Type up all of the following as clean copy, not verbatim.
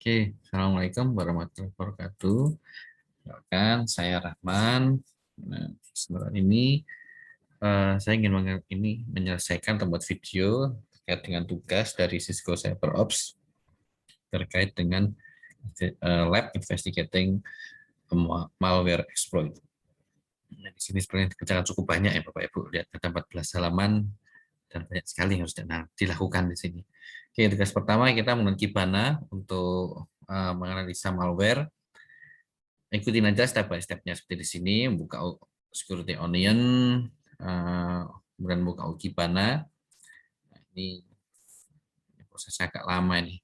Oke, Assalamualaikum warahmatullahi wabarakatuh. Kan saya Rahman. Nah, sebentar ini saya ingin menyelesaikan atau buat video terkait dengan tugas dari Cisco CyberOps terkait dengan lab investigating malware exploit. Nah, di sini sebenarnya kerjaan cukup banyak ya Bapak Ibu. Lihat ada 14 halaman dan banyak sekali yang harus dilakukan di sini. Oke, tugas pertama kita menggunakan Kibana untuk menganalisa malware. Ikutin aja step by stepnya seperti di sini, buka security onion, kemudian buka Kibana. Nah, ini prosesnya agak lama ini.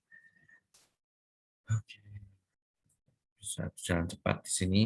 Oke, bisa berjalan cepat di sini.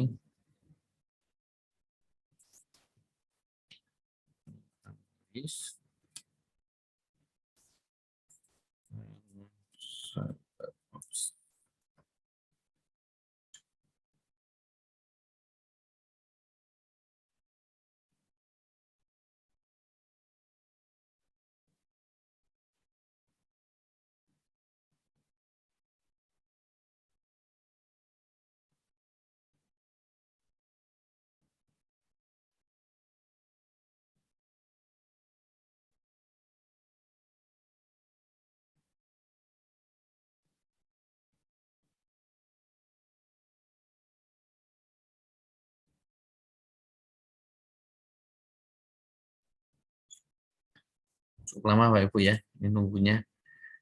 Cukup lama Pak Ibu ya, ini nunggunya.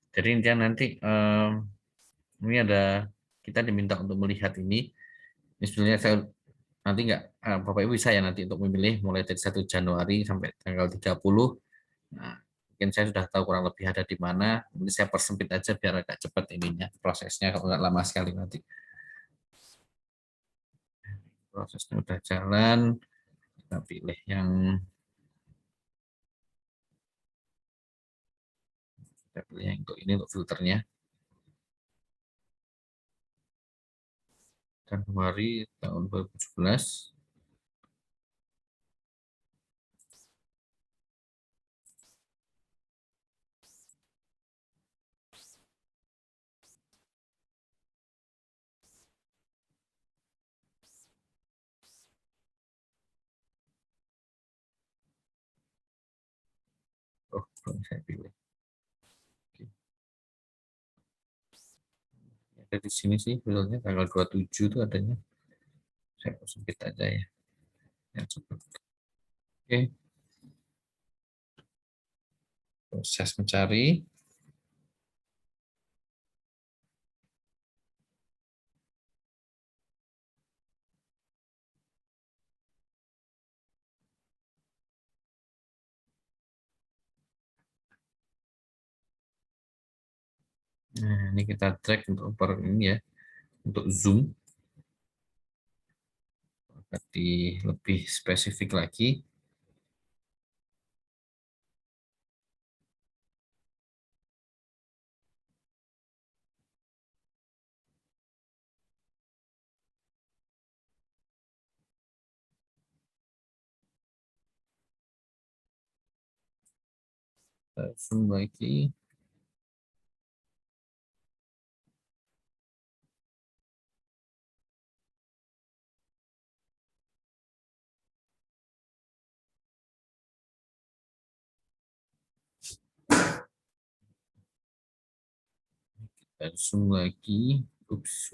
Jadi nanti ini ada kita diminta untuk melihat ini. Ini sebenarnya saya nanti nggak Bapak Ibu bisa ya nanti untuk memilih mulai dari 1 Januari sampai tanggal 30. Nah, mungkin saya sudah tahu kurang lebih ada di mana. Mungkin saya persempit aja biar agak cepat ininya prosesnya kalau nggak lama sekali nanti. Prosesnya udah jalan, kita pilih yang untuk ini untuk filternya. Januari tahun 2017. Oh, belum saya pilih. Oke. Ada di sini sih filternya tanggal 27 itu adanya. Saya persempit aja ya. Yang cepat. Oke, proses mencari. Nah, ini kita track untuk ini ya, untuk zoom. Lebih spesifik lagi. Zoom lagi. Dan zoom lagi. Ups.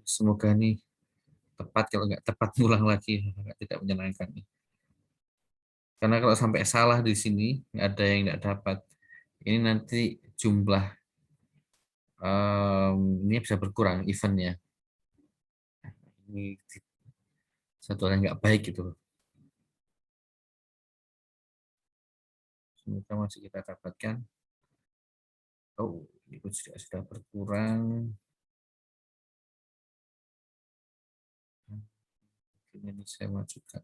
Semoga nih tepat, kalau nggak tepat ngulang lagi, agak tidak menyenangkan nih. Karena kalau sampai salah di sini, nggak ada yang nggak dapat. Ini nanti jumlah ini bisa berkurang eventnya. Ini satu hal yang nggak baik gitu loh. Semoga masih kita dapatkan. Oh, itu sudah berkurang. Ini saya majukan.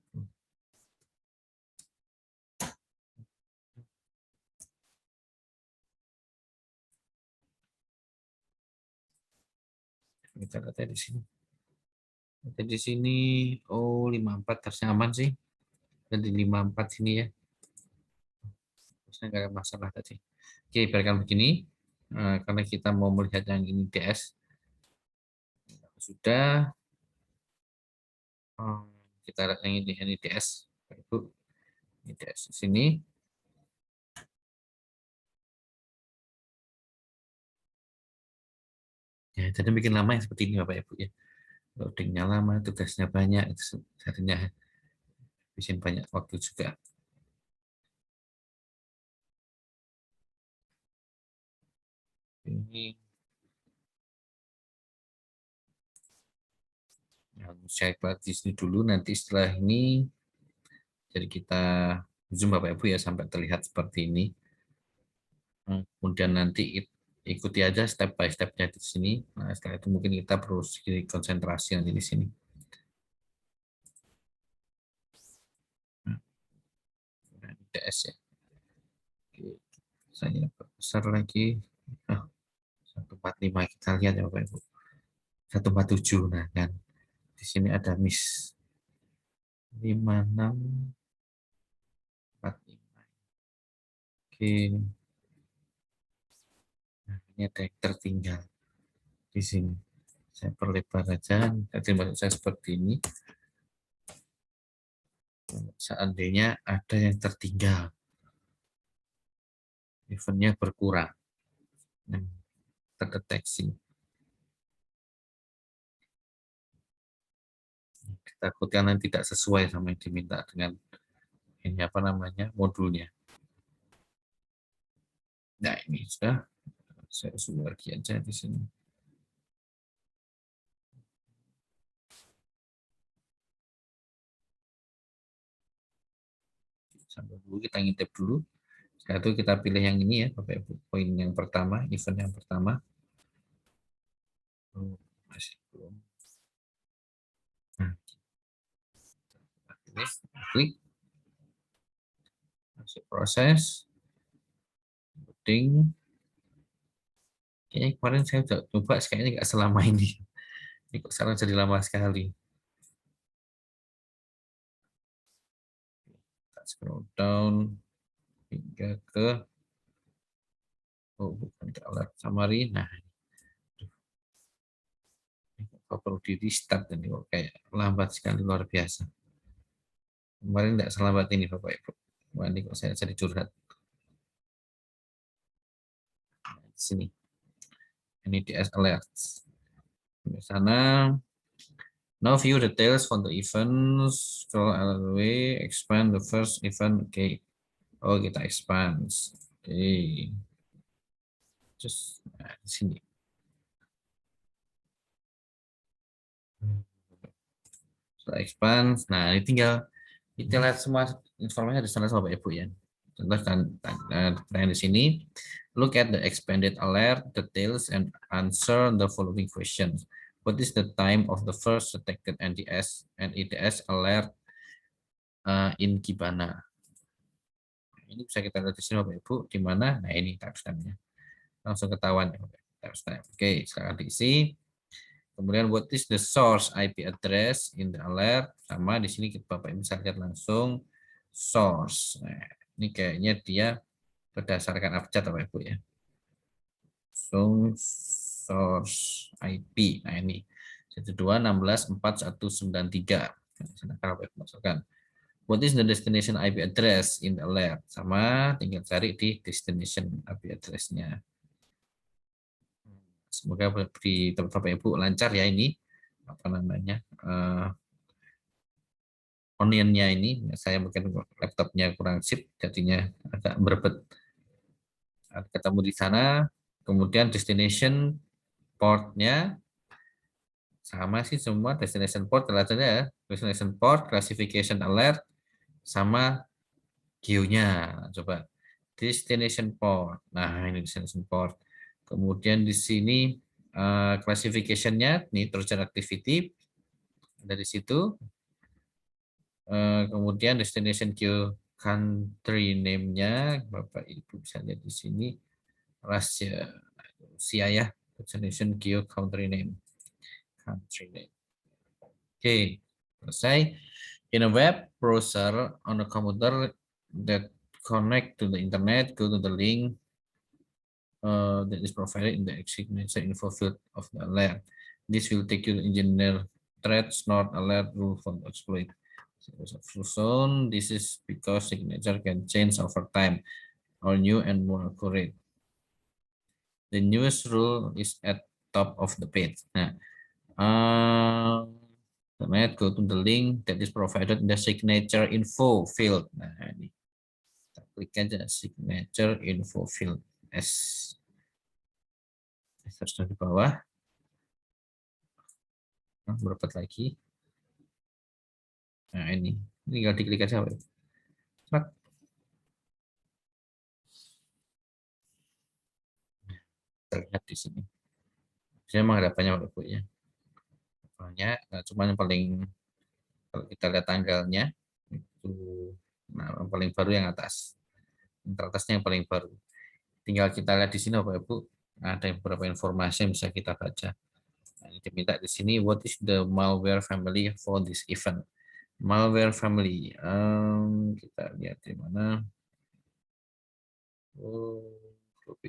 Kita lihat di sini. Di sini, oh 54 harusnya aman sih. Dan di 54 sini ya. Harusnya nggak ada masalah tadi. Oke, biarkan begini. karena kita mau melihat yang ini DS sudah. Kita lihat yang ini DS, itu ini DS di sini. Ya, jadi bikin lama yang seperti ini Bapak Ibu ya. Loadingnya lama, tugasnya banyak, itu sebenarnya bikin banyak waktu juga. Ini yang saya buat di sini dulu, nanti setelah ini jadi kita zoom Bapak Ibu ya sampai terlihat seperti ini. Kemudian nanti ikuti aja step by step-nya di sini. Nah, setelah itu mungkin kita perlu sedikit konsentrasi nanti di sini. Nah, DS ya. Oke, saya besar lagi. Oh, 145 kita lihat ya Bapak Ibu. 147, nah kan. Di sini ada miss 5645. Oke, nah, ini ada yang tertinggal di sini. Saya perlebar aja. Tadi maksud saya seperti ini. Seandainya ada yang tertinggal, eventnya berkurang, yang terdeteksi. Takutnya nanti tidak sesuai sama yang diminta dengan ini apa namanya modulnya. Nah ini sudah saya zoom lagi aja di sini. Sampai dulu kita ngintip dulu. Setelah itu kita pilih yang ini ya, Bapak Ibu. Poin yang pertama, event yang pertama. Oh, masih belum. Nah, klik, masih proses, loading. Kayaknya kemarin saya udah coba, kayaknya nggak selama ini. Ini kok sekarang jadi lama sekali. Kita scroll down hingga ke, oh bukan ke alert summary. Nah, kok perlu di restart ini kok kayak lambat sekali luar biasa. Kemarin tidak selambat ini Bapak Ibu. Wah, ini kok saya jadi curhat. Nah, di sini. Ini DS alerts. Di sana. Now view details from the events. Scroll all the way. Expand the first event. Oke. Okay. Oh, kita expand. Oke. Okay. Just nah, di sini. Setelah expand. Nah, ini tinggal kita lihat semua informasi di sana Bapak Ibu ya. Contoh yang di sini, look at the expanded alert details and answer the following questions. What is the time of the first detected NDS and IDS alert in Kibana? Ini bisa kita lihat di sini Bapak Ibu, di mana? Nah ini timestamp-nya. Langsung ketahuan ya timestamp. Oke, sekarang diisi. Kemudian what is the source IP address in the alert? Sama di sini Bapak Ibu bisa lihat langsung source. Nah, ini kayaknya dia berdasarkan abjad Bapak Ibu ya. Source IP. Nah ini 12.16.4193. Nah, masukkan. What is the destination IP address in the alert? Sama, tinggal cari di destination IP address-nya. Semoga di Bapak Ibu lancar ya ini apa namanya onionnya ini. Saya mungkin laptopnya kurang sip, jadinya agak berbet. Ketemu di sana, kemudian destination portnya sama sih semua destination port alasannya ya, destination port, classification alert, sama queue-nya. Coba destination port. Nah ini destination port. Kemudian di sini classification-nya, nih Trojan activity dari situ. Kemudian destination queue country name-nya, Bapak Ibu bisa lihat di sini. Rusia ya, destination queue country name. Country name. Oke, selesai. In a web browser on a computer that connect to the internet, go to the link that is provided in the signature info field of the alert. This will take you to engineer threats, not alert rule for exploit. So this is because signature can change over time, or new and more accurate. The newest rule is at top of the page. Nah, go to the link that is provided in the signature info field. Nah, ini kita klik aja signature info field S. Terus di bawah, nah, berapa lagi? Nah ini tinggal diklik aja, Pak. Terlihat di sini. Saya memang ada banyak bukunya. Banyak, cuma yang paling kalau kita lihat tanggalnya itu, nah yang paling baru yang atas. Yang teratasnya yang paling baru. Tinggal kita lihat di sini Bapak Ibu, ada beberapa informasi yang bisa kita baca. Nah, ini diminta di sini, what is the malware family for this event? Malware family, kita lihat di mana.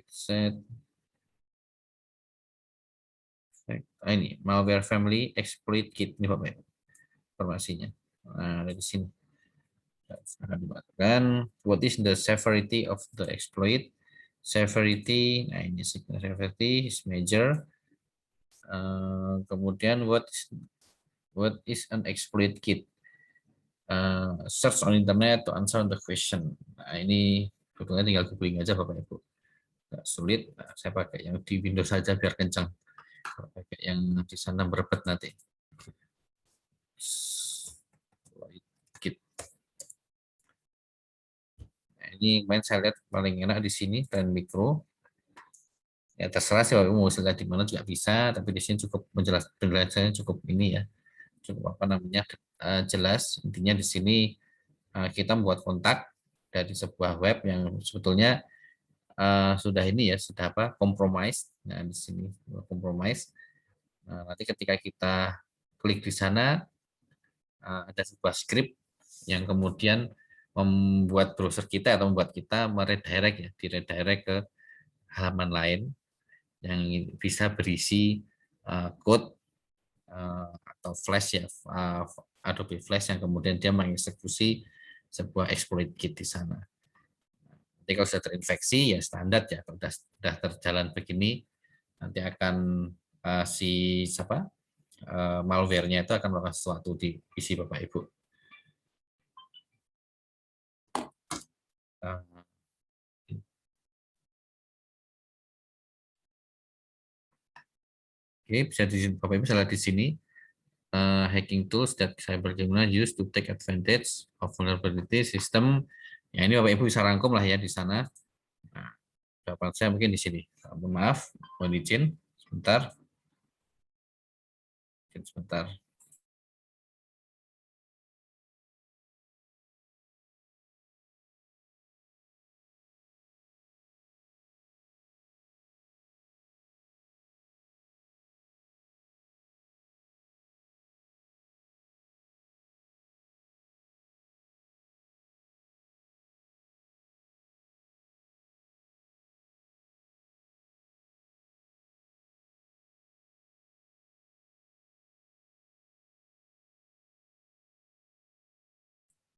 Set. Ini malware family exploit kit ini Bapak Ibu, informasinya. Nah, dari sini akan dibacakan what is the severity of the exploit. Severity, nah ini severity is major. Kemudian what is an exploit kit. Search on internet to answer the question. Nah ini sebetulnya tinggal googling aja Bapak Ibu, nggak sulit. Nah, saya pakai yang di Windows saja biar kencang, pakai yang di sana berebet nanti. Nah, ini main saya lihat paling enak di sini Trend Micro. Ya terserah sih mau lihat di mana juga bisa, tapi di sini cukup penjelasannya cukup ini ya, cukup apa namanya jelas. Intinya di sini kita membuat kontak dari sebuah web yang sebetulnya sudah ini ya, sudah apa compromise. Nah di sini compromise. Nanti ketika kita klik di sana ada sebuah script yang kemudian membuat browser kita atau membuat kita meredirect ya, diredirect ke halaman lain yang bisa berisi code atau flash ya, Adobe Flash yang kemudian dia mengeksekusi sebuah exploit kit di sana. Nanti kalau sudah terinfeksi ya standar ya, kalau sudah terjalan begini nanti akan si malware-nya itu akan melakukan sesuatu di PC Bapak Ibu. Oke, bisa di Bapak Ibu bisa lihat di sini hacking tools that cybercriminal use to take advantage of vulnerability system. Ya ini Bapak Ibu bisa rangkum lah ya di sana. Nah, jawaban saya mungkin di sini. Mohon maaf, mohon izin sebentar. Sebentar.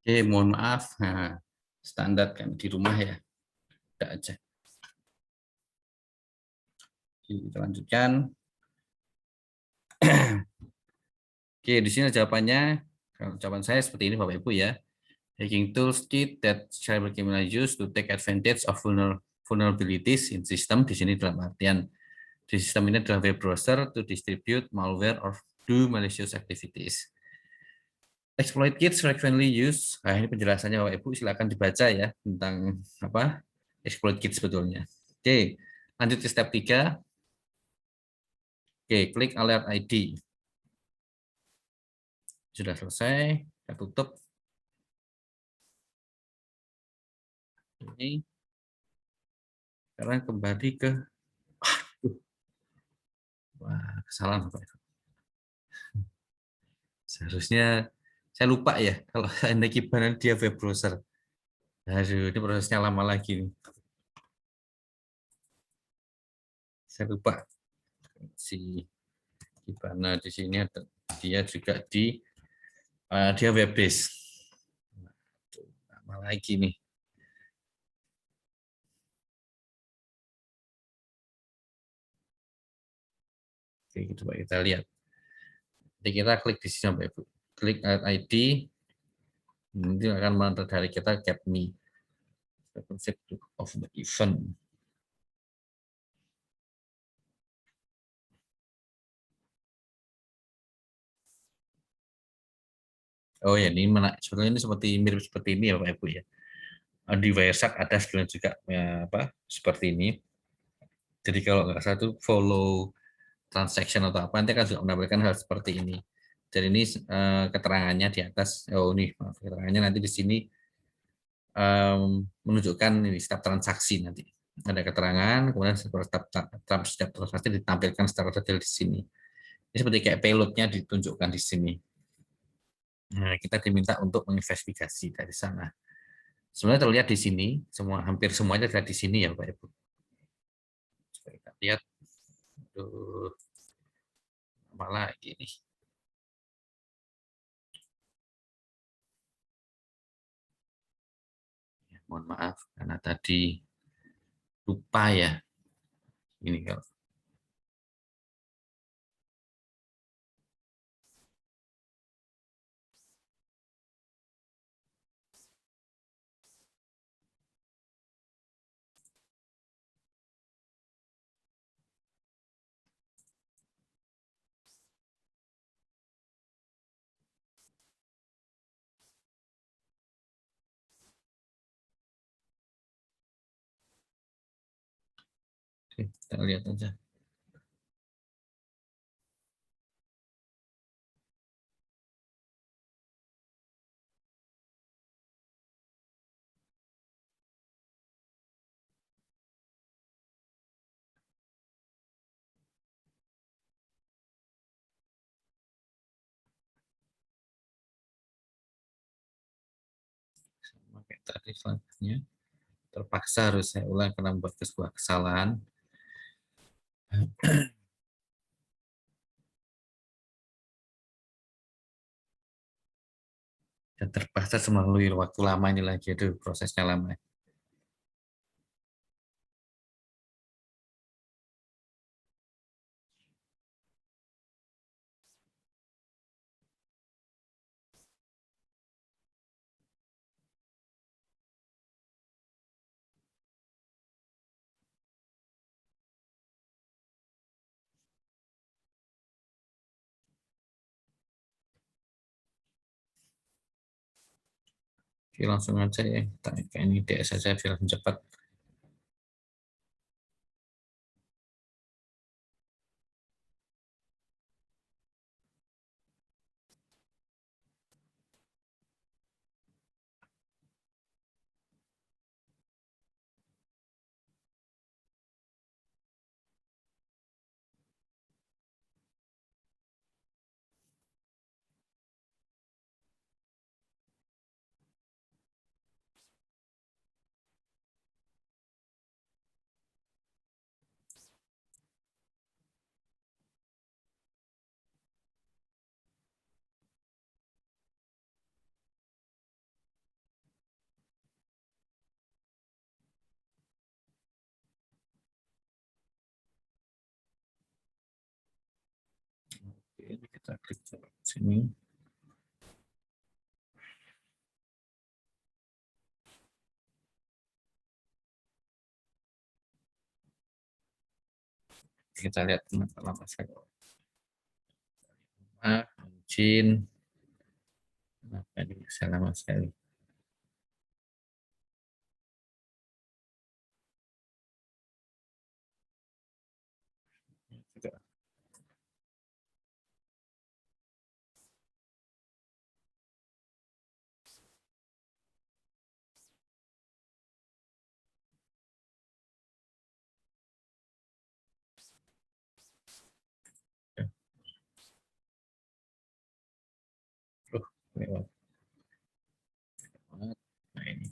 Oke, mohon maaf. Nah, standar kan di rumah ya. Tidak aja. Kita lanjutkan. Oke, di sini jawabannya. Jawaban saya seperti ini Bapak Ibu ya. Hacking tools kit that cybercriminal use to take advantage of vulnerabilities in system. Di sini dalam artian di sistem ini adalah web browser to distribute malware or do malicious activities. Exploit kits frequently used. Nah, ini penjelasannya Bapak Ibu, silakan dibaca ya tentang apa exploit kit sebetulnya. Oke, lanjut ke step 3. Oke, klik alert ID. Sudah selesai, kita tutup. Ini sekarang kembali ke wah, kesalahan Bapak Ibu. Seharusnya saya lupa ya kalau saya gimana dia web browser. Aduh, ini prosesnya lama lagi. saya lupa si Kibana di sini ada, dia juga dia web base. Nama lagi nih. Oke, gitu Pak, kita lihat. Jadi kita klik di sini Bapak Ibu. Klik ID, nanti akan menarik kita get me. Concept of the event. Oh ya, ini sebetulnya ini seperti mirip seperti ini ya Bapak Ibu ya. Di Wireshark ada sebenarnya juga ya, seperti ini. Jadi kalau nggak salah itu follow transaction atau apa nanti akan juga menampilkan hal seperti ini. Dan ini keterangannya di atas. Oh ini maaf, keterangannya nanti di sini menunjukkan ini setiap transaksi nanti. Ada keterangan, kemudian setiap transaksi ditampilkan secara detail di sini. Ini seperti kayak payload-nya ditunjukkan di sini. Nah, kita diminta untuk menginvestigasi dari sana. Sebenarnya terlihat di sini, hampir semuanya terlihat di sini ya Pak Ibu. Coba kita lihat. Aduh, apa lagi nih? Ya, mohon maaf karena tadi lupa ya. Ini kalau kita lihat aja. Sama kayak tadi selanjutnya. Terpaksa harus saya ulang karena membuat sebuah kesalahan. Dan terpaksa melalui waktu lama ini lagi, itu prosesnya lama. Oke, langsung aja ya, kayak ini DS saja film cepat. Oke, kita klik sini. Kita lihat lama sekali. Izin. Kenapa ini bisa lama sekali? Lewat. Nah ini.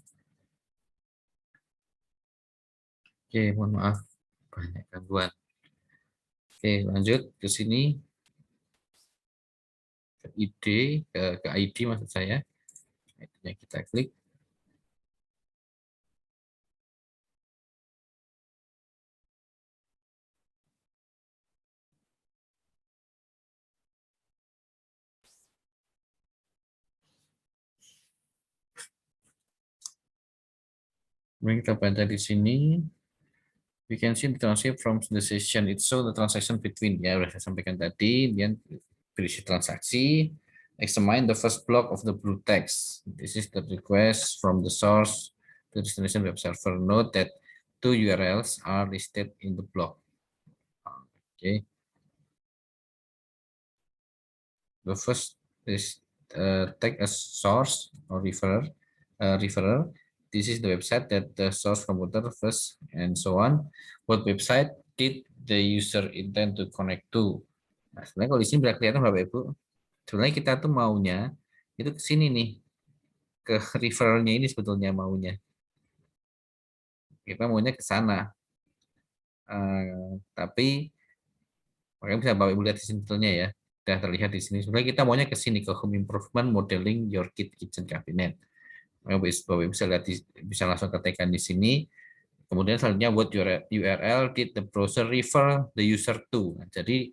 Oke, mohon maaf banyak gangguan. Oke, lanjut ke sini, ke ID, ke ID maksud saya. ID-nya kita klik. Kemudian kita baca di sini, we can see the transcript from the session. It show the transaction between, ya sudah saya sampaikan tadi, dia berisi transaksi. Examine the first block of the blue text. This is the request from the source to destination web server. Note that two URLs are listed in the block. Okay. The first is take a source or referrer. This is the website that the source computer first and so on. What website did the user intend to connect to? Nah, sebenarnya kalau di sini bisa kelihatan Bapak Ibu, sebenarnya kita tuh maunya itu ke sini nih, ke referralnya ini sebetulnya maunya. Kita maunya ke sana. Tapi makanya bisa Bapak Ibu lihat di sini sebetulnya ya. Sudah terlihat di sini. Sebenarnya kita maunya ke sini, ke home improvement modeling your kitchen cabinet. Bapak Ibu bisa lihat bisa langsung ketikkan di sini. Kemudian selanjutnya buat URL did the browser refer the user to. Nah, jadi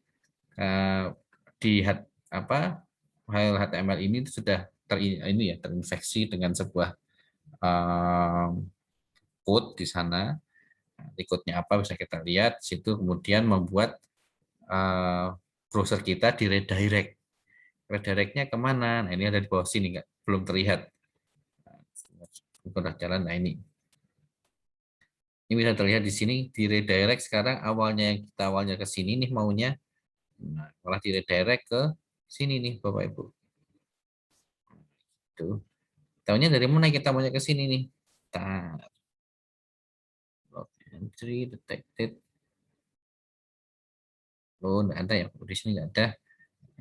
di file HTML ini sudah terinfeksi dengan sebuah code di sana. Code-nya apa bisa kita lihat di situ, kemudian membuat browser kita di redirect. Redirectnya kemana? Nah, ini ada di bawah sini, belum terlihat. Udah jalan, nah ini. Ini bisa terlihat di sini di redirect sekarang awalnya ke sini nih maunya, nah, malah di redirect ke sini nih Bapak Ibu. Tuh. Tahunya dari mana kita maunya ke sini nih? Entry detected. Oh, enggak ada ya. Di sini enggak ada.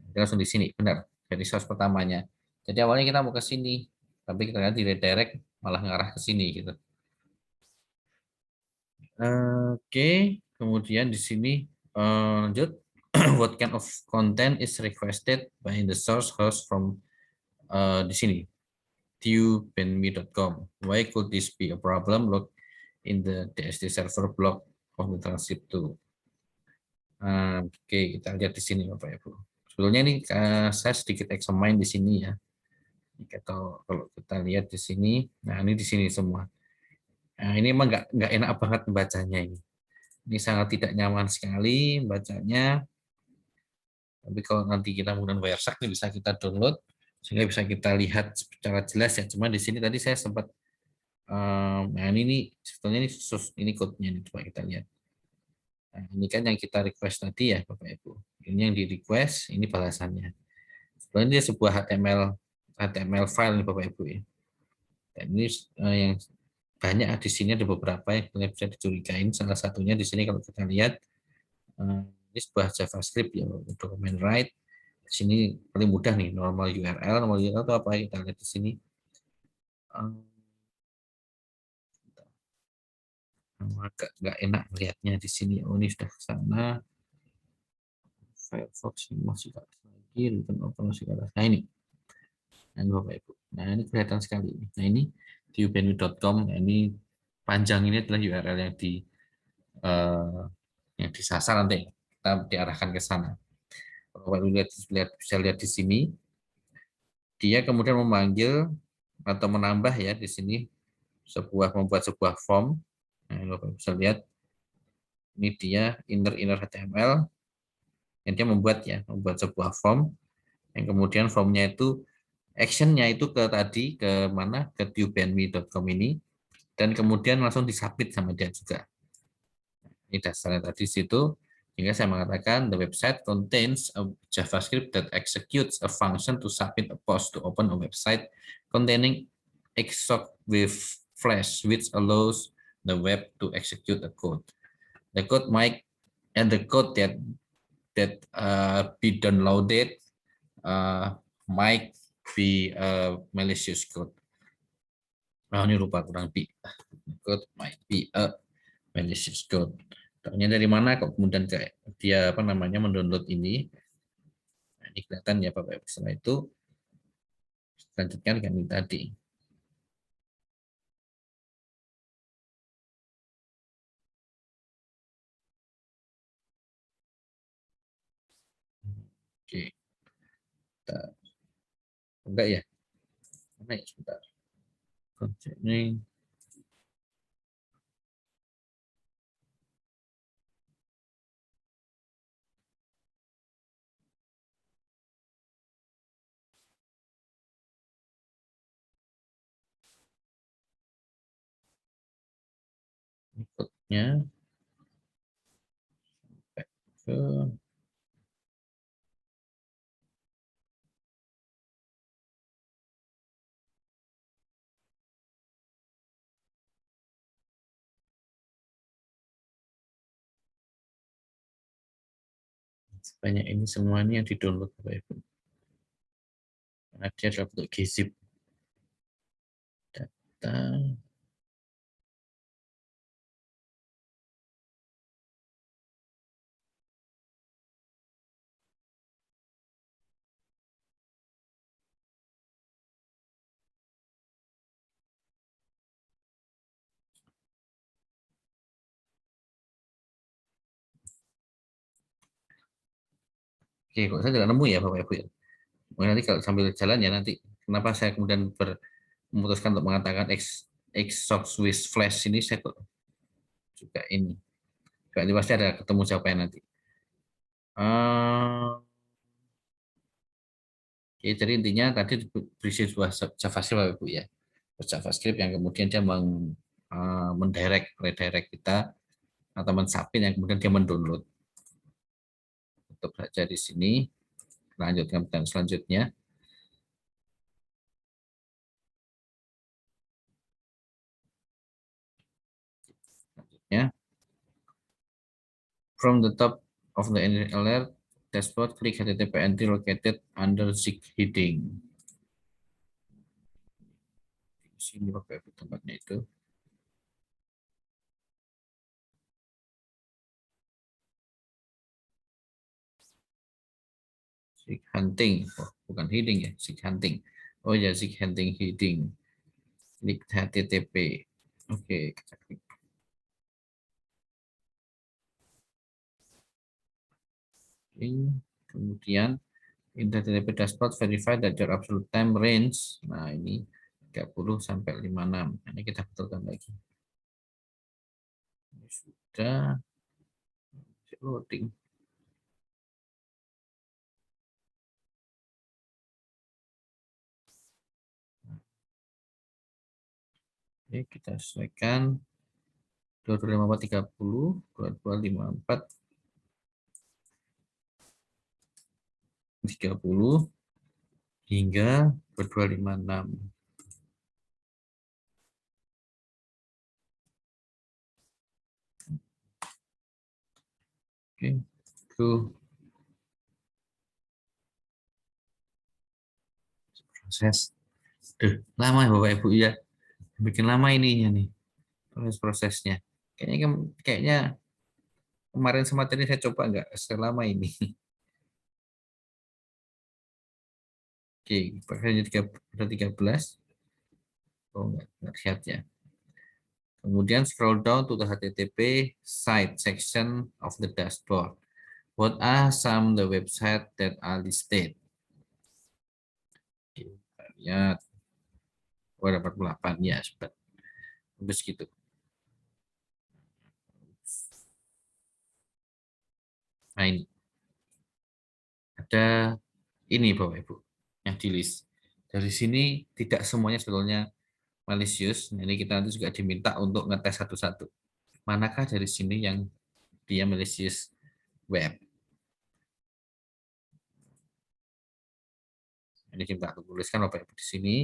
Kita langsung di sini, benar. Dari source pertamanya. Jadi awalnya kita mau ke sini, tapi kita lihat di redirect malah ngarah ke sini gitu. Oke, kemudian di sini lanjut. What kind of content is requested by the source host from di sini tubenme.com. Why could this be a problem? Look in the DSD server block of the transcript too. Oke, kita lihat di sini Bapak Ibu. Sebetulnya ini saya sedikit examine di sini ya. Kalau kita lihat di sini, nah ini di sini semua. Nah, ini emang nggak enak banget membacanya ini. Ini sangat tidak nyaman sekali bacanya. Tapi kalau nanti kita menggunakan Wireshark ini bisa kita download sehingga bisa kita lihat secara jelas ya. Cuma di sini tadi saya sempat nah ini sebetulnya ini code-nya ini coba kita lihat. Nah, ini kan yang kita request tadi ya Bapak Ibu. Ini yang di request, ini balasannya. Sebetulnya ini sebuah HTML file nih Bapak Ibu ya. Dan ini yang banyak di sini ada beberapa yang bisa dicurigain. Salah satunya di sini kalau kita lihat ini sebuah JavaScript ya, dokumen write. Di sini paling mudah nih normal URL. Normal URL itu apa? Kita lihat di sini. Agak nggak enak melihatnya di sini. Oh ini sudah ke sana. Firefox ini masih ke atas lagi. Return open masih ke atas. Nah ini. Nah Bapak Ibu. Nah ini kelihatan sekali. Nah ini tubenme.com. Nah, ini panjang ini adalah URL yang disasar nanti kita diarahkan ke sana. Kalau bisa lihat di sini, dia kemudian memanggil atau menambah ya di sini membuat sebuah form. Nah, Bapak bisa lihat ini dia inner HTML yang dia membuat sebuah form yang kemudian formnya itu actionnya itu ke mana ke tubenme.com ini dan kemudian langsung disubmit sama dia juga. Ini dasarnya tadi situ. Sehingga saya mengatakan the website contains a JavaScript that executes a function to submit a post to open a website containing exec with flash, which allows the web to execute a code. The code that be downloaded might be a malicious code. Nah, ini lupa kurang B. Code might be a malicious code. Tanya dari mana kok kemudian dia apa namanya mendownload ini. Nah, ini kelihatan ya Bapak Ibu. Setelah itu lanjutkan dengan ini tadi. Oke, kita enggak ya? Mana ya sebentar. Ini ikutnya ke sebanyak ini semuanya yang di-download Bapak Ibu. Karena dia adalah bentuk gzip data. Oke, kok saya tidak nemu ya Bapak Ibu ya. Mungkin nanti kalau sambil jalan ya nanti kenapa saya kemudian memutuskan untuk mengatakan X Swiss Flash ini saya kok juga ini. Berarti pasti ada ketemu jawabannya nanti. Oke, jadi intinya tadi berisi sebuah JavaScript Bapak Ibu ya. JavaScript yang kemudian dia redirect kita atau mensubmit yang kemudian dia mendownload. Untuk saja di sini lanjutkan dan selanjutnya. Selanjutnya, from the top of the alert dashboard, klik HTTP entry located under Zig heading. Di sini Bapak Ibu tempatnya itu. Zig hunting, oh, bukan heading ya, Zig hunting. Oh ya, Zig hunting heading. Klik HTTP. Oke, kita klik. Kemudian in HTTP dashboard verify that your absolute time range. Nah, ini 30 sampai 56. Ini kita betulkan lagi. Ini sudah loading. Oke, kita sesuaikan 225430, 2254 30 hingga 2256. Oke, itu proses. Lama ya Bapak Ibu ya. Bikin lama ininya nih prosesnya. Kayaknya kemarin sama tadi saya coba nggak selama ini. Oke, pakainya 13. Oh, nggak lihat ya. Kemudian scroll down to the HTTP site section of the dashboard. What are some the website that are listed? Kita lihat. Oh, ada 48 ya, sudah. Habis gitu. Nah, ini ada ini Bapak Ibu yang di list. Dari sini tidak semuanya sebetulnya malicious. Ini kita nanti juga diminta untuk ngetes satu-satu. Manakah dari sini yang dia malicious web? Ini kita tuliskan Bapak Ibu di sini.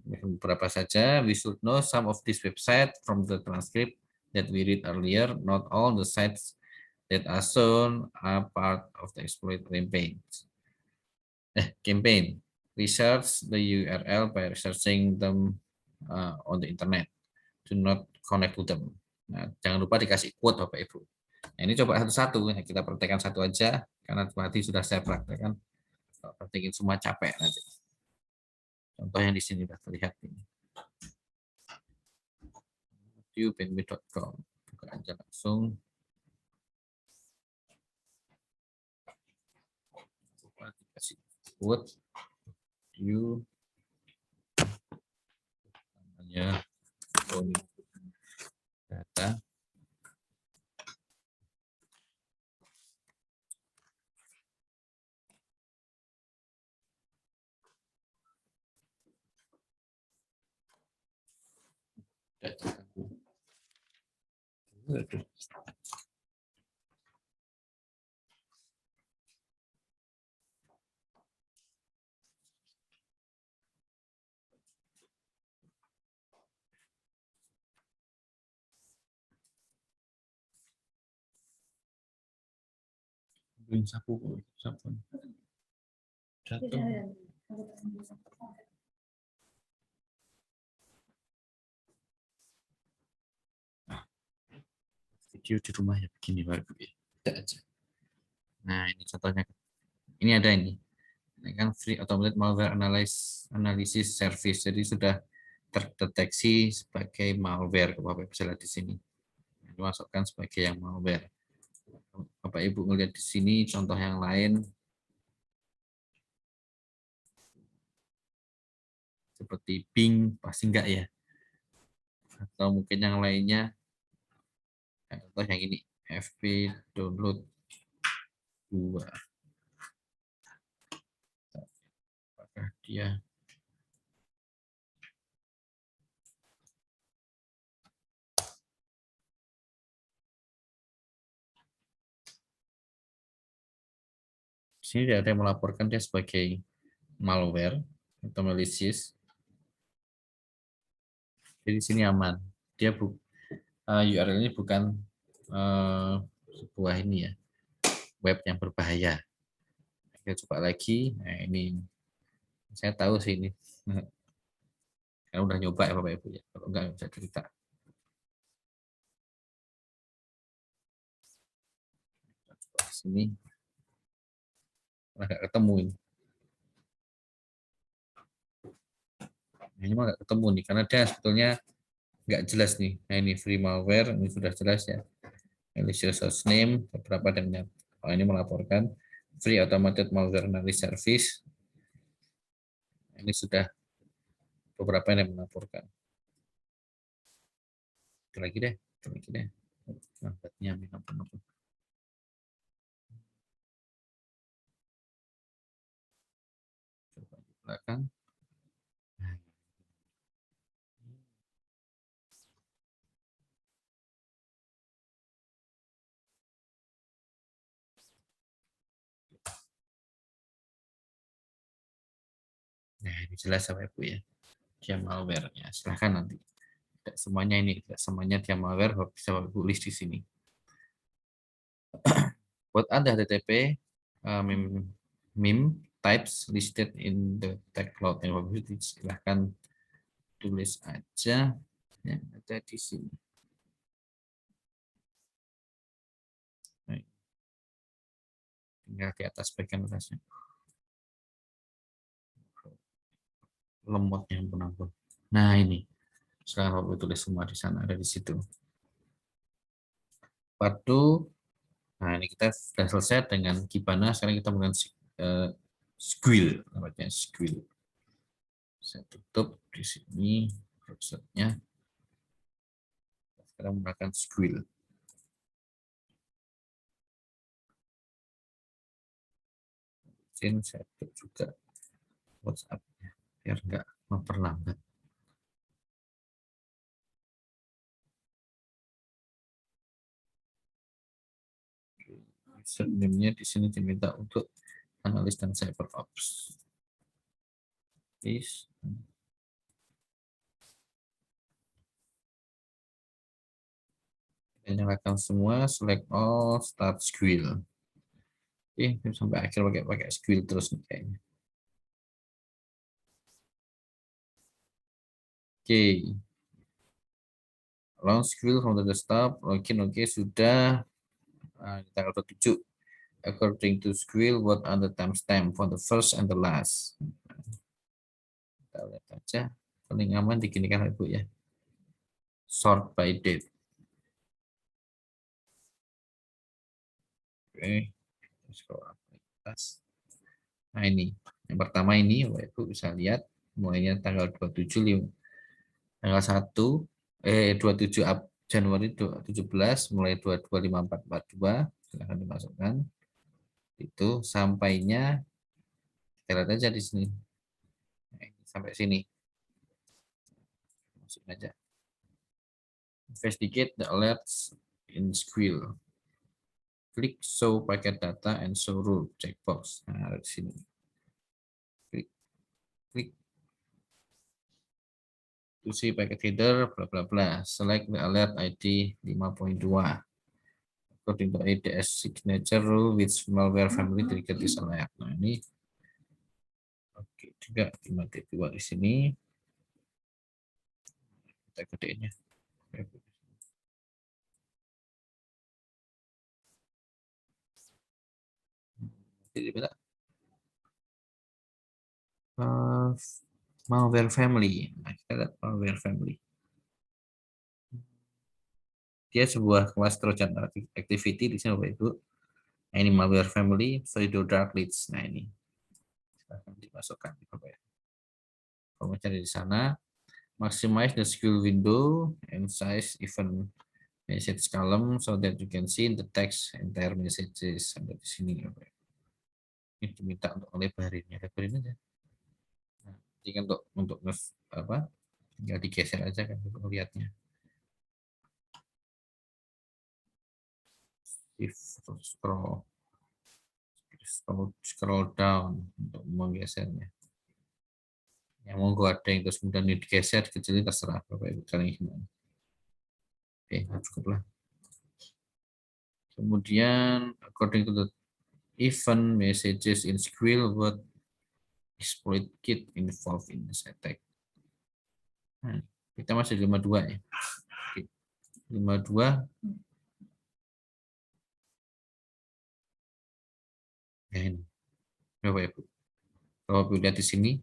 Beberapa saja. We should know some of this website from the transcript that we read earlier. Not all the sites that are shown are part of the exploit campaign. Research the URL by researching them on the internet. Do not connect to them. Nah, jangan lupa dikasih quote Bapak Ibu. Nah, ini coba satu-satu. Nah, kita praktekkan satu aja, karena tadi sudah saya praktekkan. Kalau praktekin semua capek nanti. Contoh yang di sini sudah terlihat ini. youpnb.com. Buka aja langsung. Kasih quote you namanya data sapu sapu jatuh. Video di rumah ya begini baru ya. Tidak aja. Nah ini contohnya. Ini ada ini. Ini kan free automated malware analysis service. Jadi sudah terdeteksi sebagai malware. Bapak bisa lihat di sini. Dimasukkan sebagai yang malware. Bapak Ibu melihat di sini contoh yang lain seperti Bing, pasti enggak ya? Atau mungkin yang lainnya, contoh yang ini, FP download 2. Apakah dia sini ada yang melaporkan dia sebagai malware atau malicious. Jadi di sini aman. Dia URL ini bukan sebuah ini ya, web yang berbahaya. Kita coba lagi. Nah, ini saya tahu sih ini. Karena udah nyoba ya Bapak Ibu ya. Kalau enggak bisa cerita. Coba sini. Agak ketemu ini. Ini mah nggak ketemu nih karena dia sebetulnya nggak jelas nih. Nah ini free malware ini sudah jelas ya. Malicious host name beberapa dan ini melaporkan free automated malware analysis service. Ini sudah beberapa yang melaporkan. Itu lagi deh, itu lagi deh. Lambatnya ampun. Coba di belakang. Nah ini jelas Bapak Ibu ya. Dia malware-nya. Silahkan nanti. Tidak semuanya ini, tidak semuanya dia malware bisa Bapak Ibu list di sini. Buat Anda HTTP meme types listed in the tag cloud yang bagus silahkan tulis aja yang ada di sini. Tinggal di atas bagian atasnya. Lemotnya ampun. Nah ini, sekarang Bapak tulis semua di sana ada di situ. Waktu, nah ini kita sudah selesai dengan Kibana. Sekarang kita menggunakan Squil, namanya Squil. Saya tutup di sini browsernya. Sekarang menggunakan Squil. Saya tutup juga WhatsApp-nya biar nggak memperlambat. Username-nya di sini diminta untuk analis dan cyber ops. Please. Nyalakan semua, select all, start Squil. Sampai akhir pakai Squil terus nih kayaknya. Oke. Launch Squil from the desktop. Login, oke sudah. Tanggal 27. According to Squill, what are the timestamp for the first and the last? Kita lihat aja. Paling aman diginikan Ibu ya. Sort by date. Oke. Scroll up ke atas. Nah ini. Yang pertama ini Ibu bisa lihat mulainya tanggal 27 tanggal 1 27 Januari 2017 mulai 225442 silahkan dimasukkan itu sampainya kita lihat aja di sini. Nah, sampai sini masuk aja. Investigate the alerts in Squill. Klik show packet data and show rule checkbox. Nah, di sini. Klik to see packet header bla bla bla. Select the alert ID 5.2. According to ADS signature rule which malware family trigger this alert. Nah, ini oke juga 5.2 di sini. Kita gedenya. Malware family. Nah, kita lihat malware family. Dia sebuah kelas Trojan activity di sini Bapak Ibu. Nah, ini malware family, Pseudo Dark Leads. Nah, ini silahkan dimasukkan Bapak Ibu. Kalau cari di sana, maximize the skill window and size event message column so that you can see the text entire messages. Sampai di sini Bapak Ibu. Ini diminta untuk lebarin ya, lebarin aja. Nah, jadi untuk apa? Tinggal digeser aja kan untuk melihatnya. Scroll down untuk menggesernya. Yang monggo ada yang terus kemudian digeser kecilin terserah Bapak Ibu kalian gimana. Oke, cukuplah. Kemudian according to the event messages in Squill, what exploit kit involved in this attack. Nah, kita masih 52 ya. Oke. 52 ya ini. Bapak Ibu. Kalau Ibu lihat di sini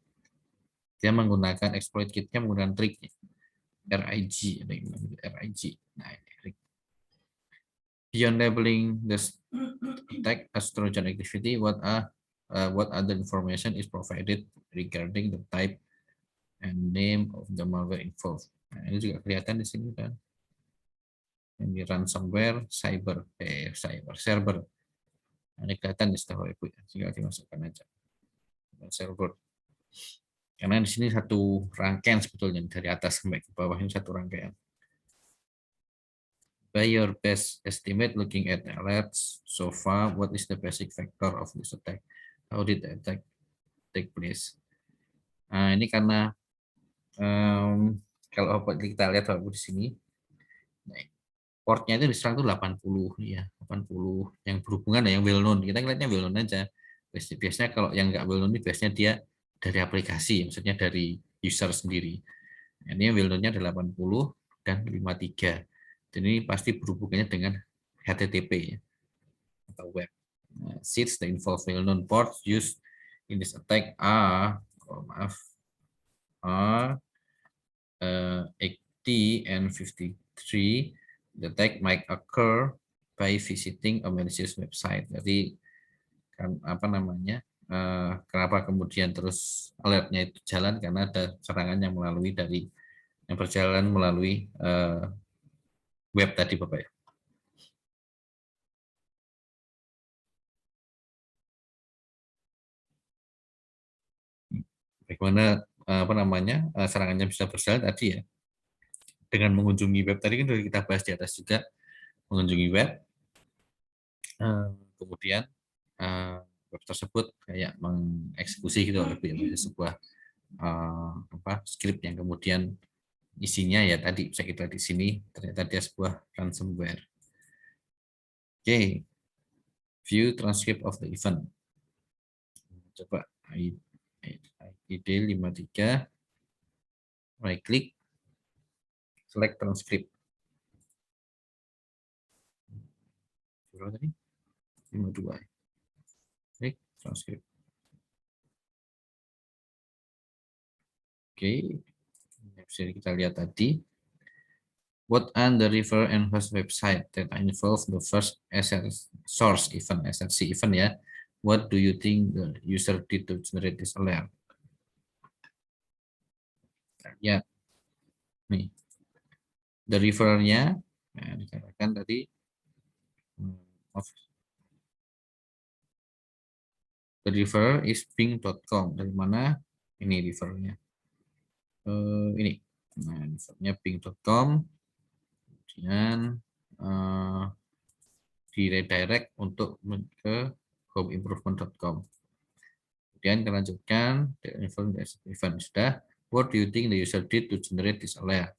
dia menggunakan exploit kitnya menggunakan triknya. RIG, ada yang RIG. Nah, ini. Beyond labeling the attack as Trojan activity, what other information is provided regarding the type and name of the malware involved? Nah, ini juga kelihatan di sini kan. Ini ransomware, server. Nah, ini kelihatan di setahu Ibu ya, tinggal dimasukkan aja. Server. Karena di sini satu rangkaian sebetulnya dari atas sampai ke bawah ini satu rangkaian. By your best estimate, looking at alerts so far, what is the basic factor of this attack? How did the attack take place? Nah, ini karena kalau kita lihat di sini, nah, portnya itu diserang tuh 80 ya, 80 yang berhubungan yang well known. Kita ngeliatnya well known aja. Biasanya kalau yang nggak well known ini biasanya dia dari aplikasi, maksudnya dari user sendiri. Ini yang well known-nya ada 80 dan 53. Dan ini pasti berhubungannya dengan HTTP ya, atau web. Since the involved well-known ports used in this attack are 80 and 53, the attack might occur by visiting a malicious website. Jadi kan apa namanya? Kenapa kemudian terus alertnya itu jalan karena ada serangan yang berjalan melalui web tadi Bapak ya. Bagaimana apa namanya serangannya bisa berjalan tadi ya, dengan mengunjungi web tadi kan sudah kita bahas di atas juga, mengunjungi web, kemudian web tersebut kayak mengeksekusi gitu ya, sebuah script yang kemudian isinya ya tadi bisa kita di sini ternyata dia sebuah ransomware. Oke, view transcript of the event. Coba ID 53, right click, select transcript. berapa tadi? 52. Klik transkrip. Oke, bisa kita lihat tadi. What are the refer and host website that involve the first source event, SRC event ya? What do you think the user did to generate this alert? Ya, nih, the refernya, nah, dikatakan tadi, the refer is bing.com. Dari mana? Ini refernya. Ini, nah, refernya bing.com. Kemudian di redirect untuk ke homeimprovement.com. Kemudian kita lanjutkan event sudah. What do you think the user did to generate this alert?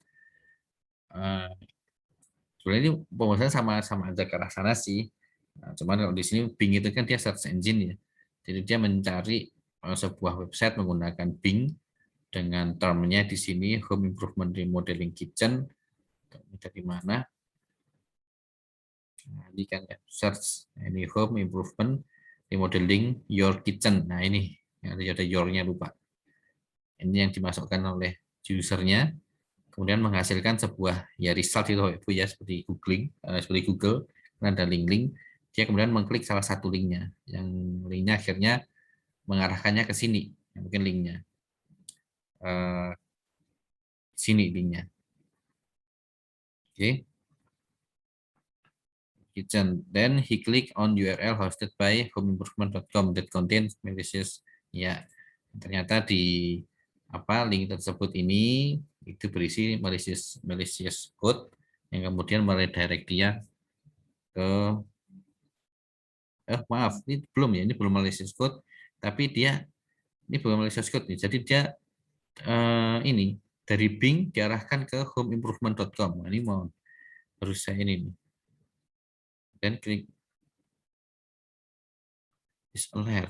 Sebenarnya ini pembahasannya sama aja ke arah sana sih. Nah, cuman kalau di sini Bing itu kan dia search engine ya. Jadi dia mencari sebuah website menggunakan Bing dengan termnya di sini home improvement remodeling kitchen. Dari mana? Nah, ini kan ya, search ini home improvement remodeling your kitchen. Nah ini ada your-nya lupa. Ini yang dimasukkan oleh usernya, kemudian menghasilkan sebuah ya result itu Bu ya, seperti seperti Google, ada link-link, dia kemudian mengklik salah satu linknya, yang linknya akhirnya mengarahkannya ke sini, mungkin linknya sini linknya, oke. Kitchen. Then he click on URL hosted by homeimprovement.com that contains malicious. Ya, ternyata di link tersebut ini itu berisi malicious code yang kemudian meredirect dia ke maaf, ini belum ya, ini belum malicious code, tapi dia ini belum malicious code nih. Jadi dia ini dari Bing diarahkan ke homeimprovement.com. Nah, ini mau harus saya ini nih. Dan klik disalert.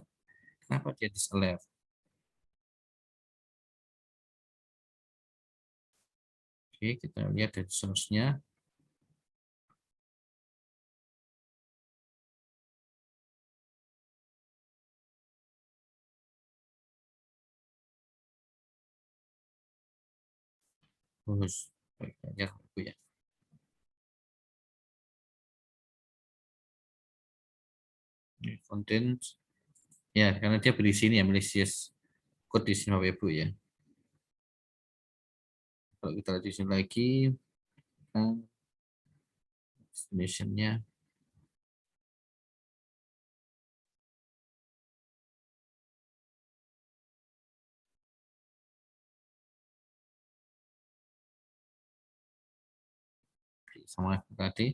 Kenapa dia disalert? Oke, kita lihat dari source-nya. Bagus. Baik, ya, ya. Konten, ya, karena dia berisi ini ya, malicious code di sini Bapak Ibu ya. Kalau kita lihat di sini lagi, destination-nya. Sama tadi.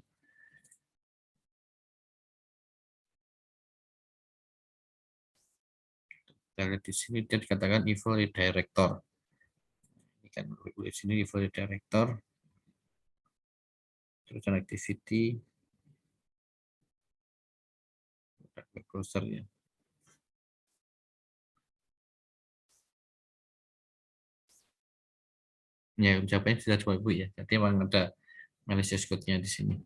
Kita lihat di sini dia dikatakan evil redirector. Ini kan di sini evil redirector. Terus activity. Browser ya. Ya, ucapannya sudah coba Ibu ya. Jadi memang ada malicious code-nya di sini.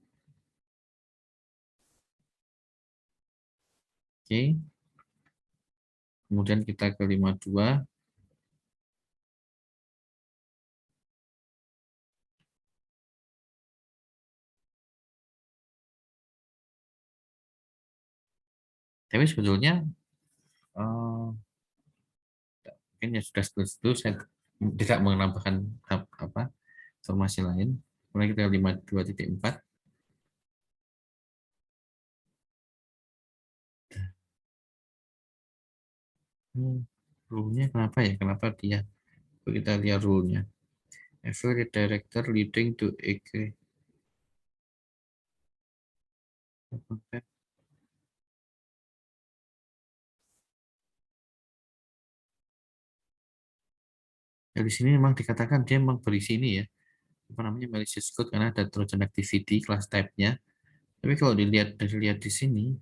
Oke. Kemudian kita ke 52. Tapi sebetulnya mungkin ya sudah itu saya tidak menambahkan informasi lain. Mulai kita 52.4. Rule-nya kenapa ya? Kenapa dia? Kita lihat rule-nya. Every director leading to a ya, di sini memang dikatakan dia memang berisi ini ya, apa namanya, malicious code karena ada Trojan activity class type-nya. Tapi kalau dilihat di sini,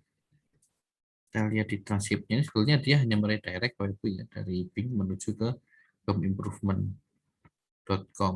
kita lihat di transkripnya, sebetulnya dia hanya meredirect Bapak Ibu ya dari Bing menuju ke homeimprovement.com.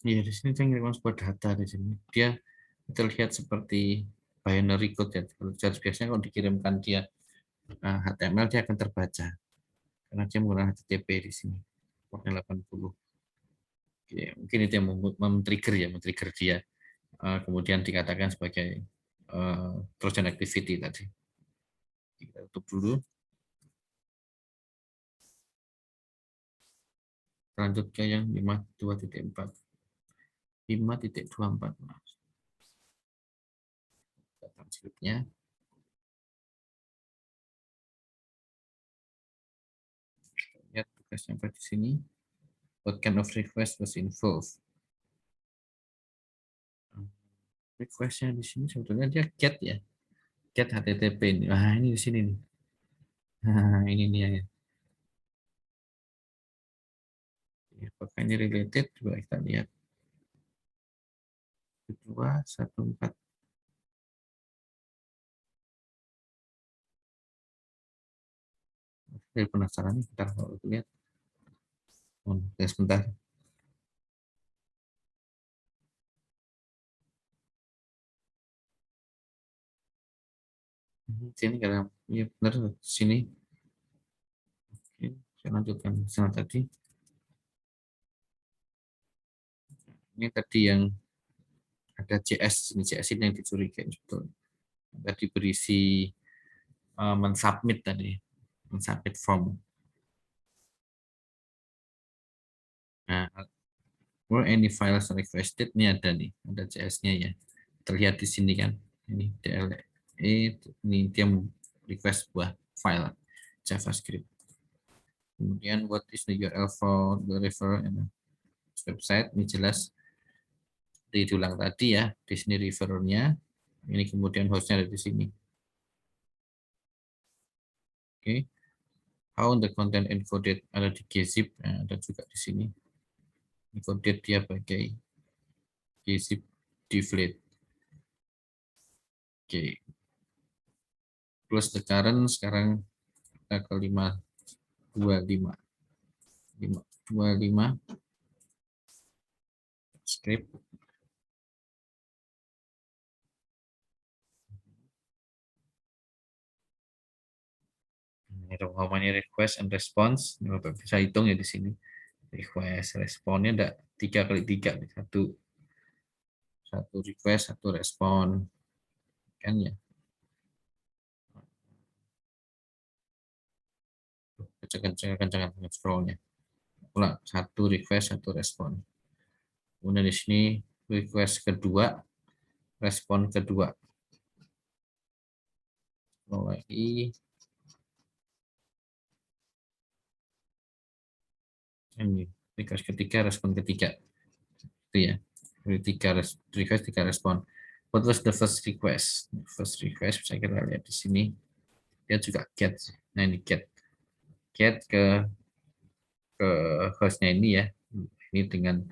Iya, di sini saya ngirim sebuah data di sini. Dia terlihat seperti binary code ya. Kalau biasanya kalau dikirimkan dia HTML dia akan terbaca karena dia menggunakan HTTP di sini. Portnya 80. Oke, mungkin itu yang men-trigger ya, men-trigger dia. Kemudian dikatakan sebagai Trojan activity tadi. Kita tutup dulu. Lanjut ke yang 52.4. 5.24. Datang script-nya. Lihat tugasnya apa di sini. What kind of request was involved? Requestnya di sini sebetulnya dia get ya. Get HTTP ini. Wah, ini di sini nih. Nah, ini dia ya. Apakah ini related? Coba kita lihat. 214. Saya penasaran nih, bentar kalau lihat. Oh, ya, sebentar. Sini karena ya benar sini. Oke, saya lanjutkan sana tadi. Ini tadi yang ada CS, ini CS ini yang dicurigai betul. Tadi berisi mensubmit tadi, mensubmit form. Nah, were any files requested, ini ada nih, ada CS-nya ya. Terlihat di sini kan. Ini DLE, ini dia request buah file JavaScript. Kemudian what is the URL for the refer website, ini jelas diulang tadi ya. Di sini referernya, ini kemudian hostnya ada di sini. Oke. How the content encoded ada di gzip, ada juga di sini. Encoded dia pakai gzip deflate. Oke. Plus the current sekarang kita ke 525. 525 script. Ini how many request and response. Bapak bisa hitung ya di sini. Request, responnya ada 3 kali 3. Satu request, satu respon. Kan ya. Kencang scrollnya. Ulang, satu request, satu respon. Kemudian di sini request kedua, respon kedua. Lagi ini request ketiga, respon ketiga. Itu ya. Tiga request, tiga respon. What was the first request? First request bisa kita lihat di sini. Dia juga get. Nah ini get ke hostnya ini ya. Ini dengan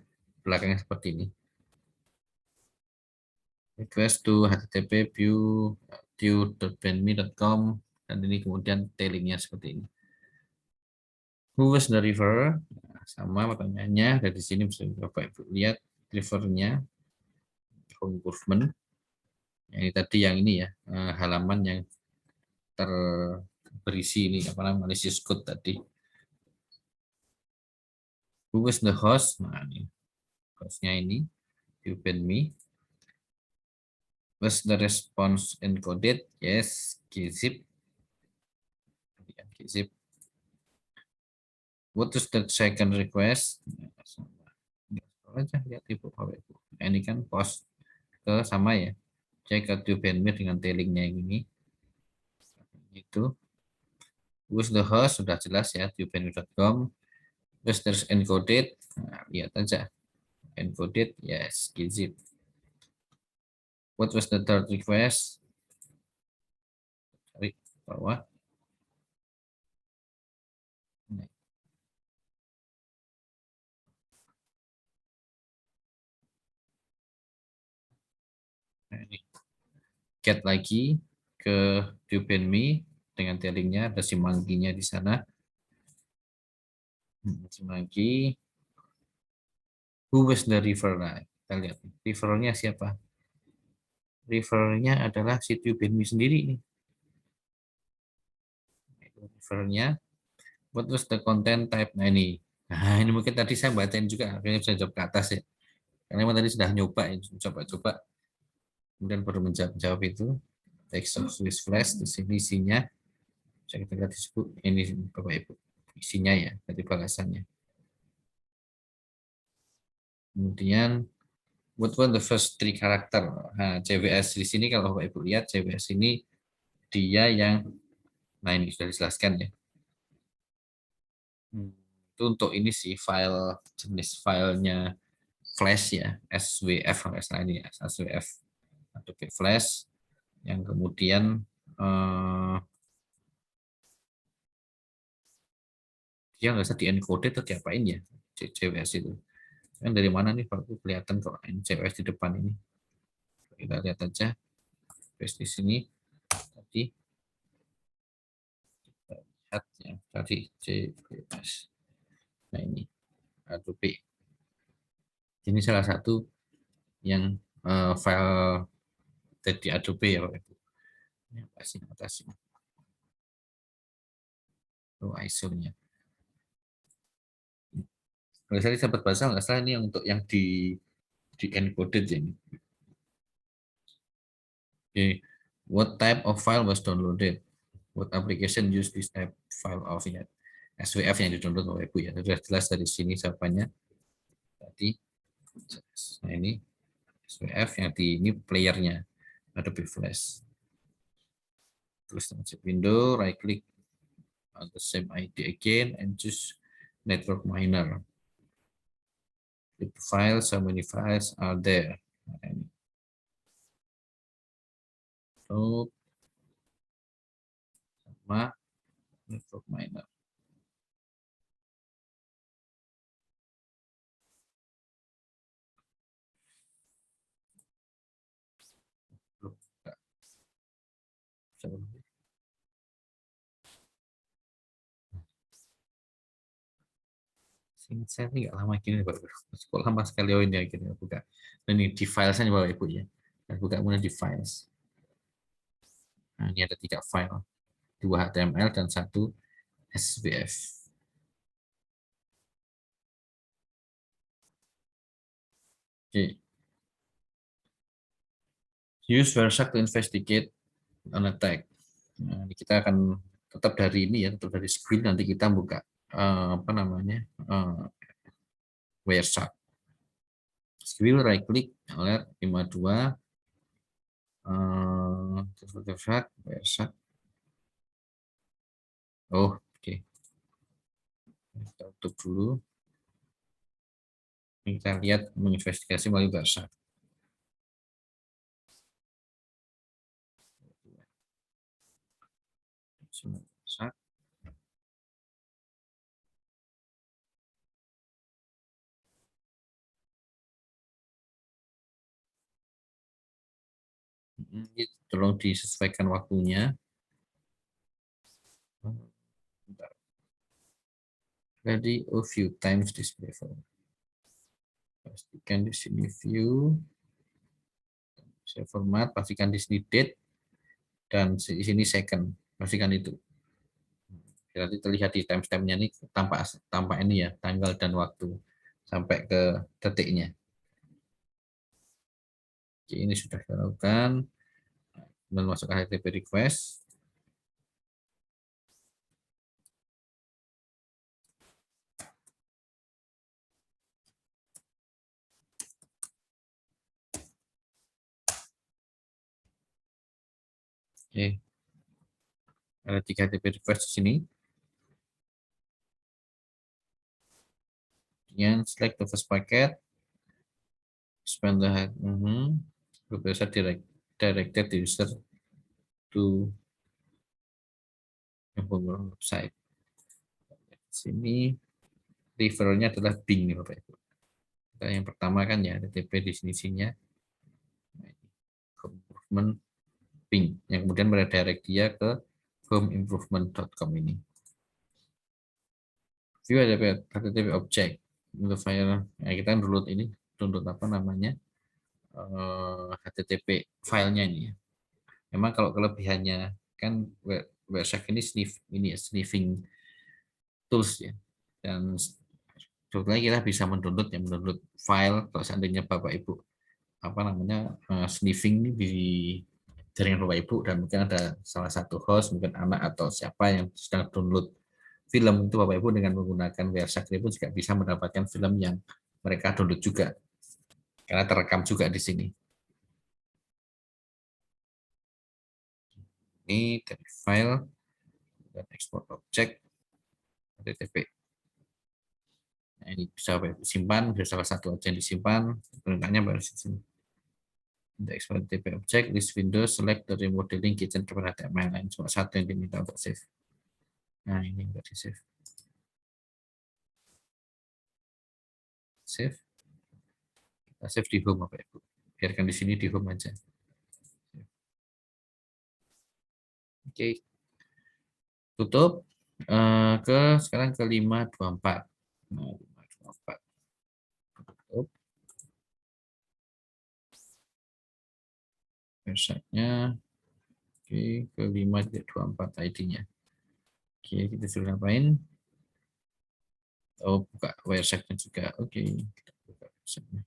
belakangnya seperti ini. Request to http view.bandme.com dan ini kemudian tailingnya seperti ini. Who was the river? Nah, sama pertanyaannya dari sini bisa Bapak Ibu lihat rivernya home improvement. Ini tadi yang ini ya halaman yang berisi ini apa namanya malicious code tadi. Who was the host? Nah ini hostnya ini ViewBandMe. Was the response encoded? Yes, gzip. Gzip. What is the second request? Aja lihat ibu Bapak Ibu. Nah, ini kan post ke sama ya. Cek ke ViewBandMe dengan tailingnya yang ini. Itu Who's the host sudah jelas ya, tubemenu.com. Terus there's encoded, nah, lihat aja encoded, yes, gzip. What was the third request? Cari bawah. Nah, ini get lagi ke tubeme dengan tailingnya, ada si mangginya di sana. Lagi who was the river? Nah, kita lihat rivernya siapa? Rivernya adalah si tubeme sendiri nih. Rivernya what was the content type? Nah ini mungkin tadi saya bacain juga, akhirnya bisa jawab ke atas ya. Karena memang tadi sudah nyoba, coba-coba, kemudian baru menjawab itu. Text of Swiss Flash di sini isinya, saya kita lihat disebut ini Bapak Ibu, isinya ya, dari balasannya. Kemudian what were the first three karakter? Nah, CWS di sini kalau Bapak Ibu lihat, CWS ini dia yang, nah ini sudah dijelaskan ya. Itu untuk ini sih file, jenis filenya Flash ya, SWF kalau ini ya, SWF Adobe Flash yang kemudian dia nggak usah di encode atau diapain ya CWS itu kan dari mana nih Pak, kelihatan kok CWS di depan ini, kita lihat aja di sini tadi kita lihat ya tadi CWS, nah ini Adobe ini salah satu yang file dari Adobe ya Pak Ibu, ini atasnya itu ISO-nya. Kalau saya sempat bahasa nggak salah ini untuk yang di encoded ya ini. Okay. What type of file was downloaded? What application use this type file of ya? SWF yang di-download oleh Ibu ya. Sudah jelas dari sini siapanya. Tadi. Nah ini SWF yang di ini playernya Adobe Flash. Terus masuk window, right click on the same ID again and choose network miner. The files, how many files are there? Nah, ini. So, sama network miner. Saya ini nggak lama gini Bapak. Kok lama sekali ini akhirnya buka. Dan ini di filesnya Bapak Ibu ya. Dan buka kemudian di files. Nah, ini ada 3 file. 2 HTML dan 1 SVF. Oke. Use Versac to investigate an attack. Nah, ini kita akan tetap dari ini ya, tetap dari screen nanti kita buka apa namanya? Versac. Skill right click alert 52 Versac, Versac. Oh, oke. Kita tutup dulu. Kita lihat menginvestigasi melalui Versac. Versac. Tolong disesuaikan waktunya. Ready a few times display form. Pastikan di sini view, saya format, pastikan di sini date, dan di sini second, pastikan itu. Nanti terlihat di timestamp-nya ini tampak ini ya, tanggal dan waktu sampai ke detiknya. Oke, ini sudah dilakukan. Masuk ke HTTP request. Oke. Ada 3 HTTP request di sini. Kemudian select the first packet, expand the head, group user directed the user to yang website. Sini referernya adalah Bing nih Bapak Ibu. Yang pertama kan ya HTTP definisinya home improvement Bing, yang kemudian redirect dia ke homeimprovement.com ini. View HTTP object untuk file, nah, kita download ini, download apa namanya HTTP filenya ini ya. Memang kalau kelebihannya kan Wireshark ini sniffing tools ya, dan sebetulnya kita bisa mendownload file kalau seandainya Bapak Ibu apa namanya sniffing di jaringan Bapak Ibu dan mungkin ada salah satu host, mungkin anak atau siapa yang sedang download film itu Bapak Ibu dengan menggunakan Wireshark pun juga bisa mendapatkan film yang mereka download juga karena terekam juga di sini. Ini dari file dan export object HTTP. Nah, ini bisa simpan, bisa salah satu aja yang disimpan, perintahnya baru di sini. The export HTTP object, list window, select the remodeling kitchen kepada HTML. Nah, cuma satu yang diminta untuk save. Nah, ini enggak di save. Save. Kita save di home Bapak Ibu. Biarkan di sini di home aja. Oke. Tutup. Sekarang ke 524. Nah, 524. Tutup. Website-nya. Oke, ke 524 ID-nya. Oke, kita suruh ngapain? Oh, buka Wireshark-nya juga. Oke, kita buka Wireshark-nya.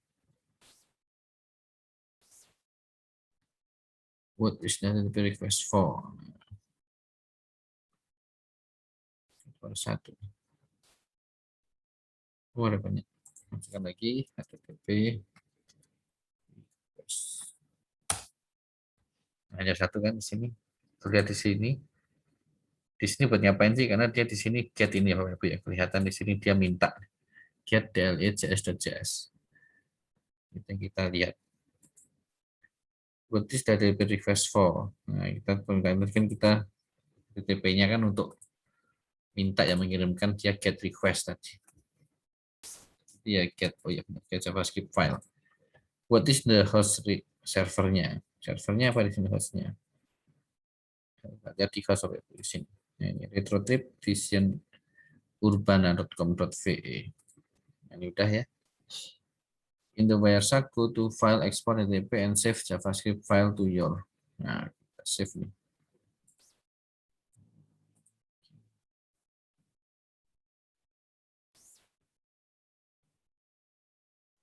What is the request for? Baru satu. Oh, ada banyak. Masukkan lagi HTTP. Hanya satu kan di sini. Lihat di sini. Di sini buat ngapain sih? Karena dia di sini get ini ya Bapak Ibu ya. Kelihatan di sini dia minta get DLE.js.js. Itu yang kita lihat. What is the HTTP request for? Nah, kita HTTP-nya kan untuk minta yang mengirimkan dia get request tadi. Dia get JavaScript file. What is the host servernya? Servernya apa di sini hostnya? Jadi host di sini. Nah, ini retrotrip vision urbana.com.ve. Ini udah ya. In the Wireshark, go to file export HTTP and save JavaScript file to your. Nah, kita save nih.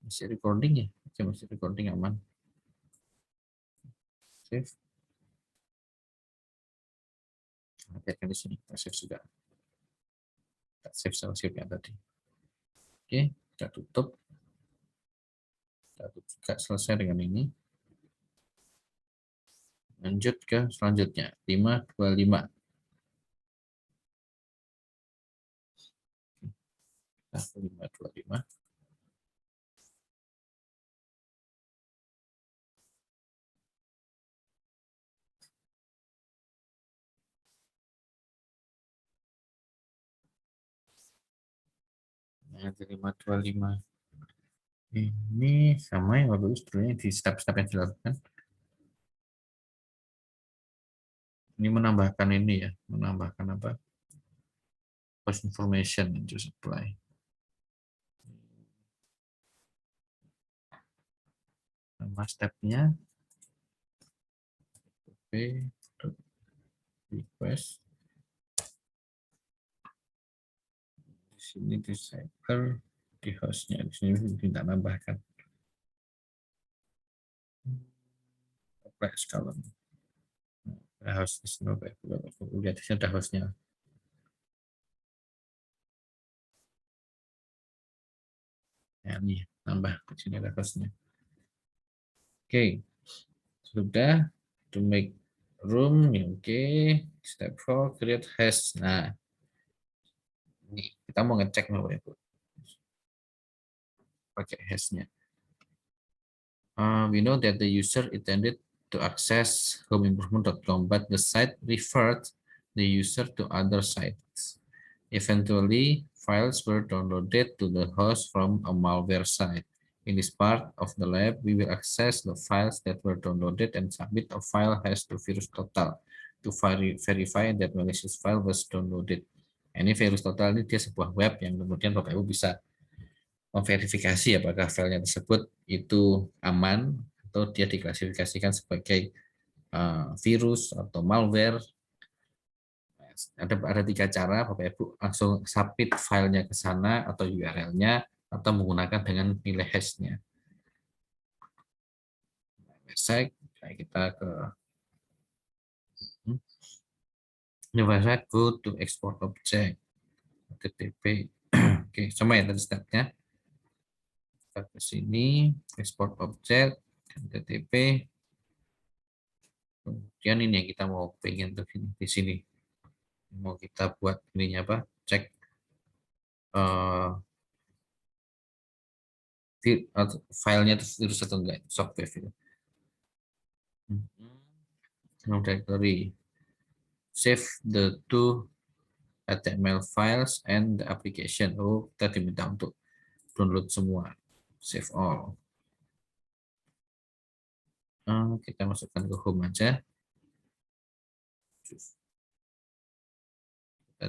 Masih recording ya? Oke, masih recording aman. Save. Lihatkan di sini, kita save juga. Kita save JavaScript yang tadi. Oke, kita tutup. Kita juga selesai dengan ini. Lanjut ke selanjutnya, 525. 525. Nah, 525. Ini sama yang bagus sebetulnya di step-step yang dilakukan. Ini menambahkan ini ya, menambahkan apa? Post information to supply. Nama stepnya request. Di sini di cyber di hostnya di sini minta nambahkan. Complex column. Host di sini lihat di sini ada hostnya. Ya, ini tambah di sini ada hostnya. Oke, sudah to make room. Oke, step 4 create hash. Nah, ini kita mau ngecek Bapak Ibu. pakai hashnya. We know that the user intended to access homeimprovement.com, but the site referred the user to other sites. Eventually, files were downloaded to the host from a malware site. In this part of the lab, we will access the files that were downloaded and submit a file hash to VirusTotal to verify that malicious file was downloaded. Ini VirusTotal ini dia sebuah web yang kemudian Bapak Ibu bisa memverifikasi apakah filenya tersebut itu aman atau dia diklasifikasikan sebagai virus atau malware. Ada 3 cara, Bapak Ibu langsung submit filenya ke sana atau URL-nya atau menggunakan dengan nilai hash-nya. Website, kita ke website, go to export object, HTTP. Oke, sama ya tadi step-nya. Kita ke sini, export object, HTTP. Kemudian ini yang kita mau pengen di sini. Mau kita buat ininya apa? Cek filenya virus atau enggak, software itu. Directory. Save the 2 HTML files and the application. Oh, kita diminta untuk download semua. Save all. Kita masukkan ke home aja. Kita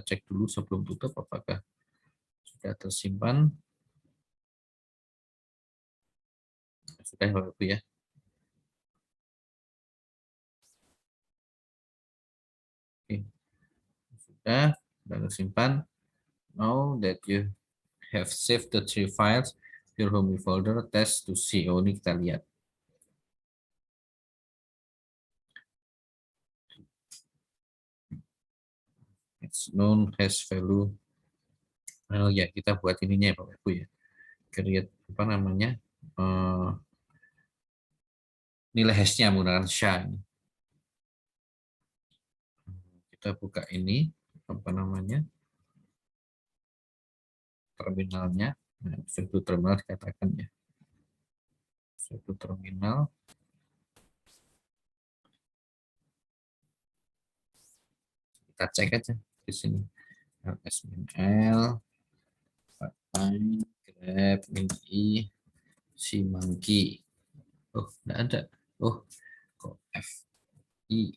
cek dulu sebelum tutup apakah sudah tersimpan. Sudah Bapak Ibu ya. Oke. Sudah tersimpan. Now that you have saved the 3 files, your home folder test to see. Oh, ini kita lihat. It's known hash value. Oh ya, kita buat ininya ya Bapak Ibu ya. Create apa namanya? Nilai hashnya menggunakan SHA ini. Kita buka ini apa namanya? Terminalnya. Nah, suatu terminal dikatakan ya. Suatu terminal. Kita cek aja di sini. LSML, grep, ini, si monkey. Oh, enggak ada. Oh, kok FI.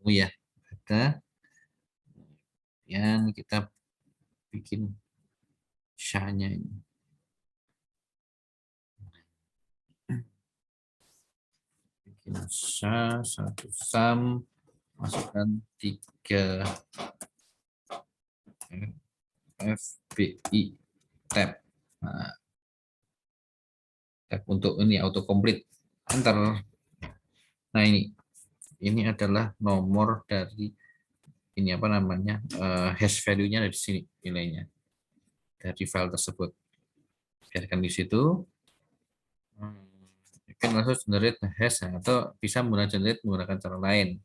Oh ya, ada. Yang kita bikin SHA-nya ini. Bikin SHA, 1 SAM, masukkan 3 FBI tab. Nah, tab untuk ini autocomplete. Enter. Nah ini adalah nomor dari ini apa namanya hash value-nya dari sini nilainya dari file tersebut. Biarkan di situ. Kan langsung generate hash atau bisa menggunakan cara lain,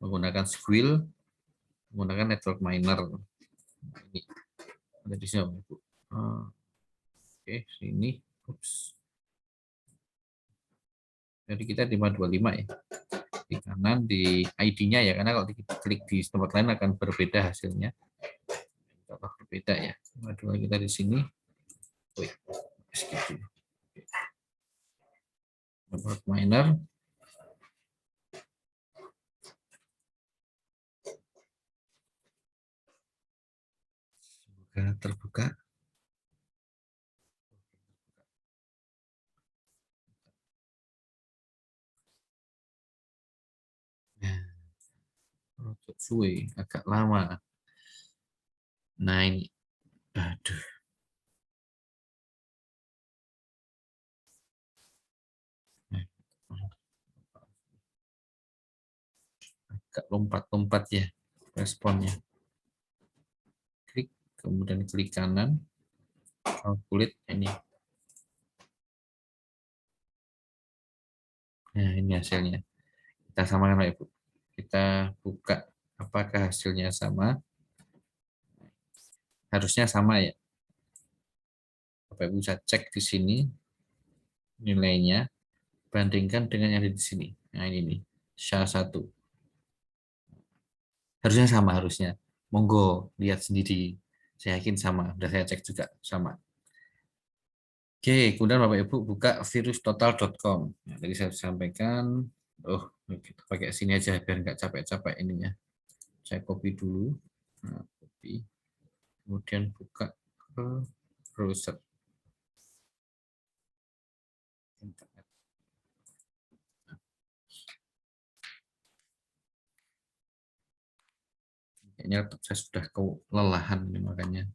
menggunakan Squirrel, menggunakan network miner. Ini ada di sini. Oke, sini. Ups. Jadi kita 525 ya. Di kanan di ID-nya ya, karena kalau klik di tempat lain akan berbeda hasilnya. Kalau berbeda ya. Dua kita di sini. Wih, segitu. Network miner. Semoga terbuka. Untuk suwe agak lama. Nah ini, aduh. Agak lompat-lompat ya responnya. Klik, kemudian klik kanan, calculate ini. Nah ini hasilnya. Kita samakan Pak Ibu. Kita buka apakah hasilnya sama. Harusnya sama ya. Bapak Ibu bisa cek di sini nilainya, bandingkan dengan yang ada di sini. Nah ini nih, SHA-1. Harusnya sama harusnya. Monggo lihat sendiri. Saya yakin sama. Sudah saya cek juga sama. Oke, kemudian Bapak Ibu buka virustotal.com. Nah, tadi saya sampaikan, kita pakai sini aja biar nggak capek-capek ininya. Saya copy dulu. Nah, copy. Kemudian buka ke browser internet. Kayaknya saya sudah kelelahan makanya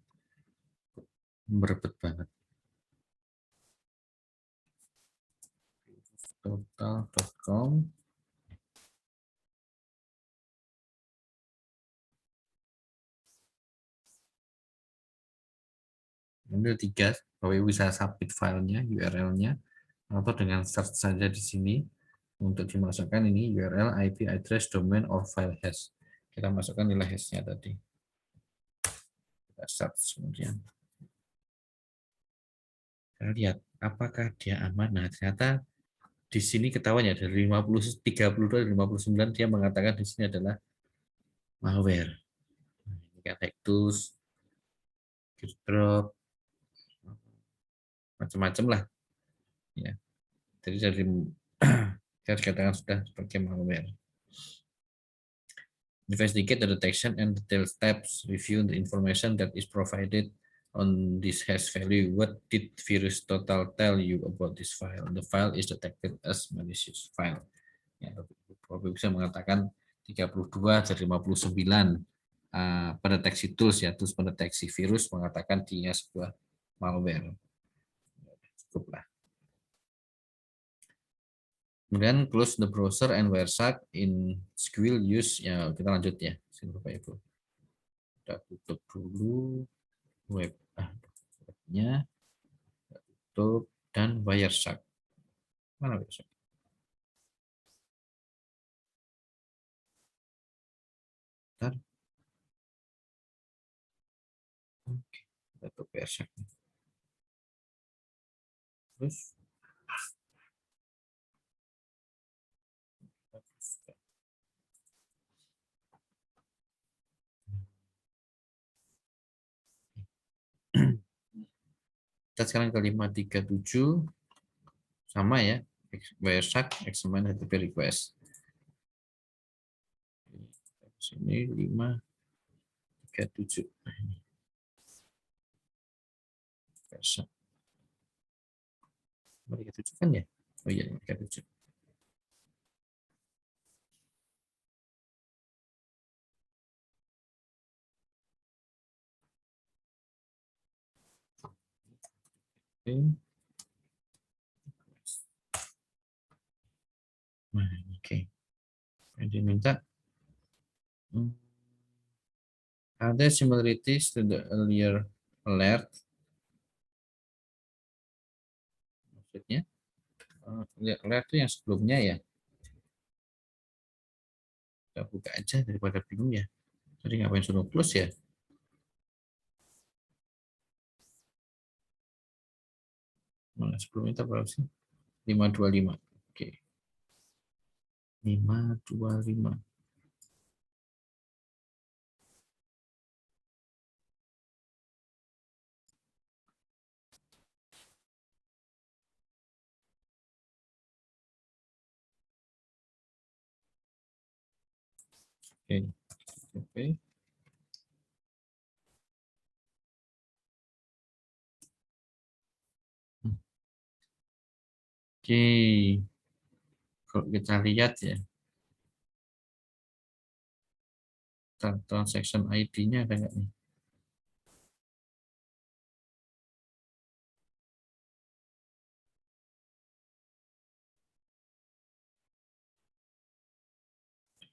berebet banget. Total.com. Ini 3, Bapak Ibu bisa submit filenya, URL-nya, atau dengan search saja di sini untuk dimasukkan ini URL, IP address, domain, or file hash. Kita masukkan nilai hash-nya tadi. Kita search kemudian. Kita lihat apakah dia aman. Nah, ternyata di sini ketahuan ya dari 32 dan 59 dia mengatakan di sini adalah malware. Ini kayak Hactus, Drop, macam-macam lah. Ya, jadi dari saya dikatakan sudah sebagai malware. Investigate the detection and detail steps. Review the information that is provided on this hash value. What did virus total tell you about this file? The file is detected as malicious file. Ya, Bapak bisa mengatakan 32 dari 59 pendeteksi tools ya, tools pendeteksi virus mengatakan dia sebuah malware. Cukuplah. Kemudian close the browser and Wireshark in SQL use. Ya, kita lanjut ya, Bapak Ibu. Kita tutup dulu webnya, tutup dan Wireshark. Mana Wireshark? Bentar. Oke, kita tutup Wireshark. Terus kita sekarang ke 537 sama ya, Wireshark examine HTTP request. Sini 537. Wireshark. 537 kan ya? Oh iya, 537. Oke. Nah, oke. Jadi minta ada similarities to the earlier alert. Maksudnya alert itu yang sebelumnya ya. Kita buka aja daripada bingung ya. Jadi ngapain suruh close ya? Mana sebelumnya itu berapa sih? 525. Oke. 525. Oke. Oke. Oke. Kalau kita lihat ya, transaction ID-nya ada nggak nih?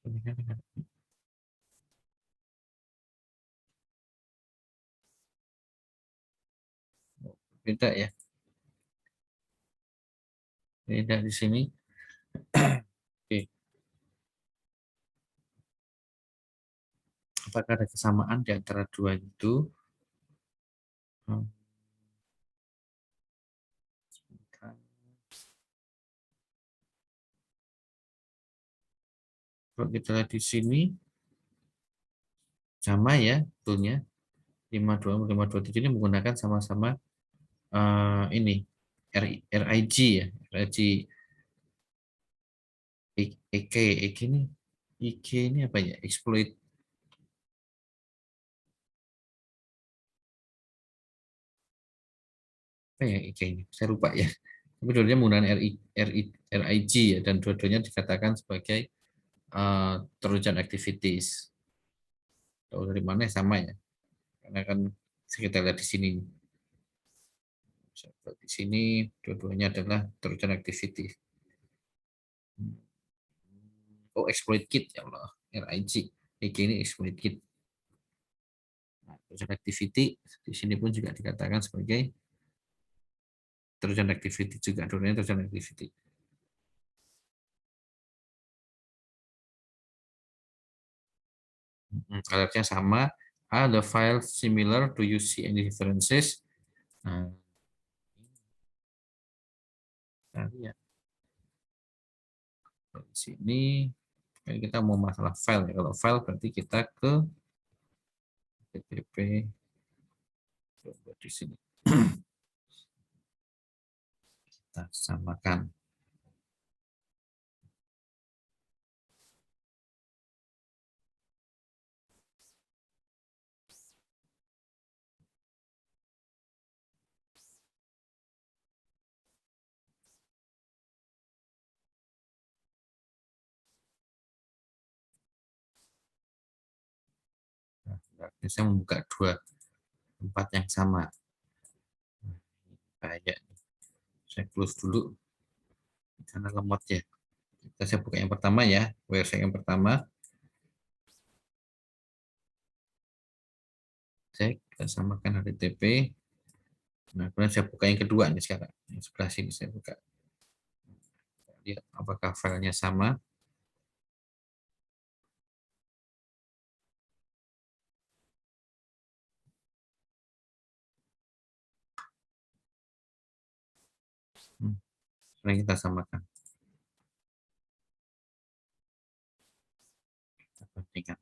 Ini kan ada. Beda ya. Beda di sini. Oke. Apakah ada kesamaan di antara dua itu? Kalau kita lihat di sini sama ya toolnya 52 ini menggunakan sama-sama ini RIG ya, RIG EK ini IK ini apa ya? Exploit apa ya IK ini? Saya lupa ya. Tapi dua-duanya menggunakan RIG ya, dan dua-duanya dikatakan sebagai Trojan activities. Tahu dari mana sama ya? Karena kan kita lihat di sini. Di sini dua-duanya adalah Trojan activity. Oh, exploit kit ya Allah. RIG. EK ini exploit kit. Nah, Trojan activity di sini pun juga dikatakan sebagai Trojan activity juga. Dua-duanya Trojan activity. Alertnya sama. The file similar. Do you see any differences? Nah, kita lihat di sini. Kita mau masalah file ya. Kalau file berarti kita ke PPP di sini. Kita samakan. Nah, berarti saya membuka dua tempat yang sama. Kayak saya close dulu karena lemot ya. Saya buka yang pertama ya, website yang pertama. Saya samakan HTTP. Nah, kemudian saya buka yang kedua nih sekarang. Yang sebelah sini saya buka. Lihat apakah filenya sama. Sekarang kita samakan. Kita bandingkan.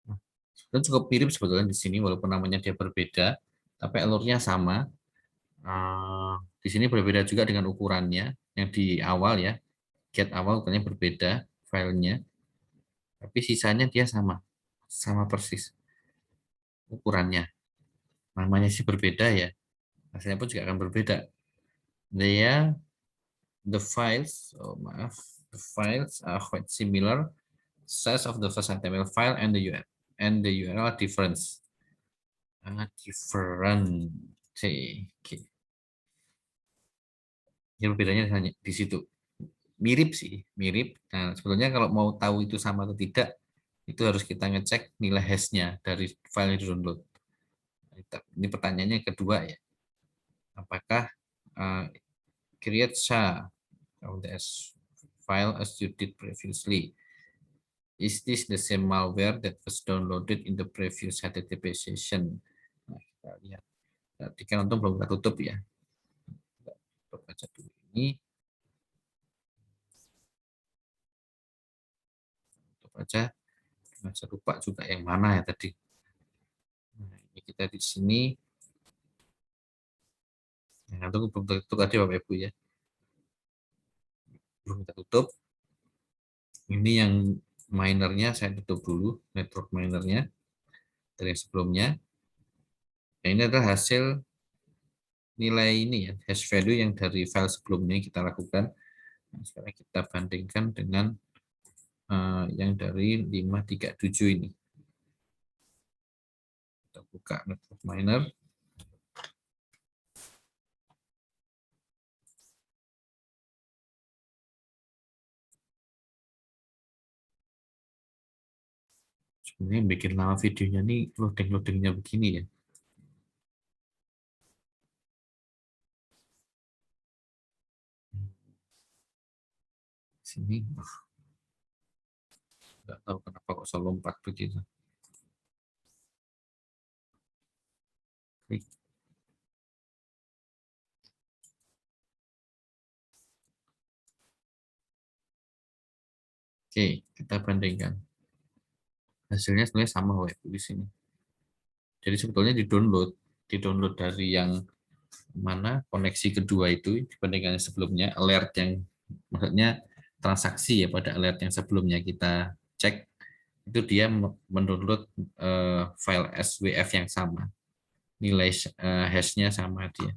Nah, sebenarnya cukup mirip sebetulnya di sini walaupun namanya dia berbeda, tapi alurnya sama. Di sini berbeda juga dengan ukurannya yang di awal ya, get awal ukurannya berbeda filenya, tapi sisanya dia sama, sama persis ukurannya. Namanya sih berbeda ya, hasilnya pun juga akan berbeda. Dia the files, oh maaf, the files are quite similar. Size of the first HTML file and the URL are different. Different. Okay. Yang bedanya hanya di situ. Mirip sih, mirip. Nah, sebetulnya kalau mau tahu itu sama atau tidak, itu harus kita ngecek nilai hash-nya dari file yang di-download. Ini pertanyaannya yang kedua ya. Apakah create SHA of the file as you did previously? Is this the same malware that was downloaded in the previous HTTP session? Nah, kita lihat. Berarti kan untung belum kita tutup ya. Kita tutup aja dulu ini. Tutup aja. Saya lupa juga yang mana ya tadi. Nah, ini kita di sini. Nah, itu belum tutup tadi Bapak Ibu ya. Belum kita tutup. Ini yang minernya saya tutup dulu, network minernya dari sebelumnya. Nah, ini adalah hasil nilai ini ya, hash value yang dari file sebelumnya kita lakukan. Nah, sekarang kita bandingkan dengan yang dari 537 ini. Kita buka network miner. Sebenarnya yang bikin lama videonya nih loading-loadingnya begini ya. Sini, nggak tahu kenapa kok selalu lompat begitu. Klik. Oke, kita bandingkan. Hasilnya sebenarnya sama Bapak Ibu di sini. Jadi sebetulnya di-download dari yang mana koneksi kedua itu dibandingkan yang sebelumnya, alert yang maksudnya transaksi ya, pada alert yang sebelumnya kita cek itu dia mendownload file SWF yang sama, nilai hashnya sama dia.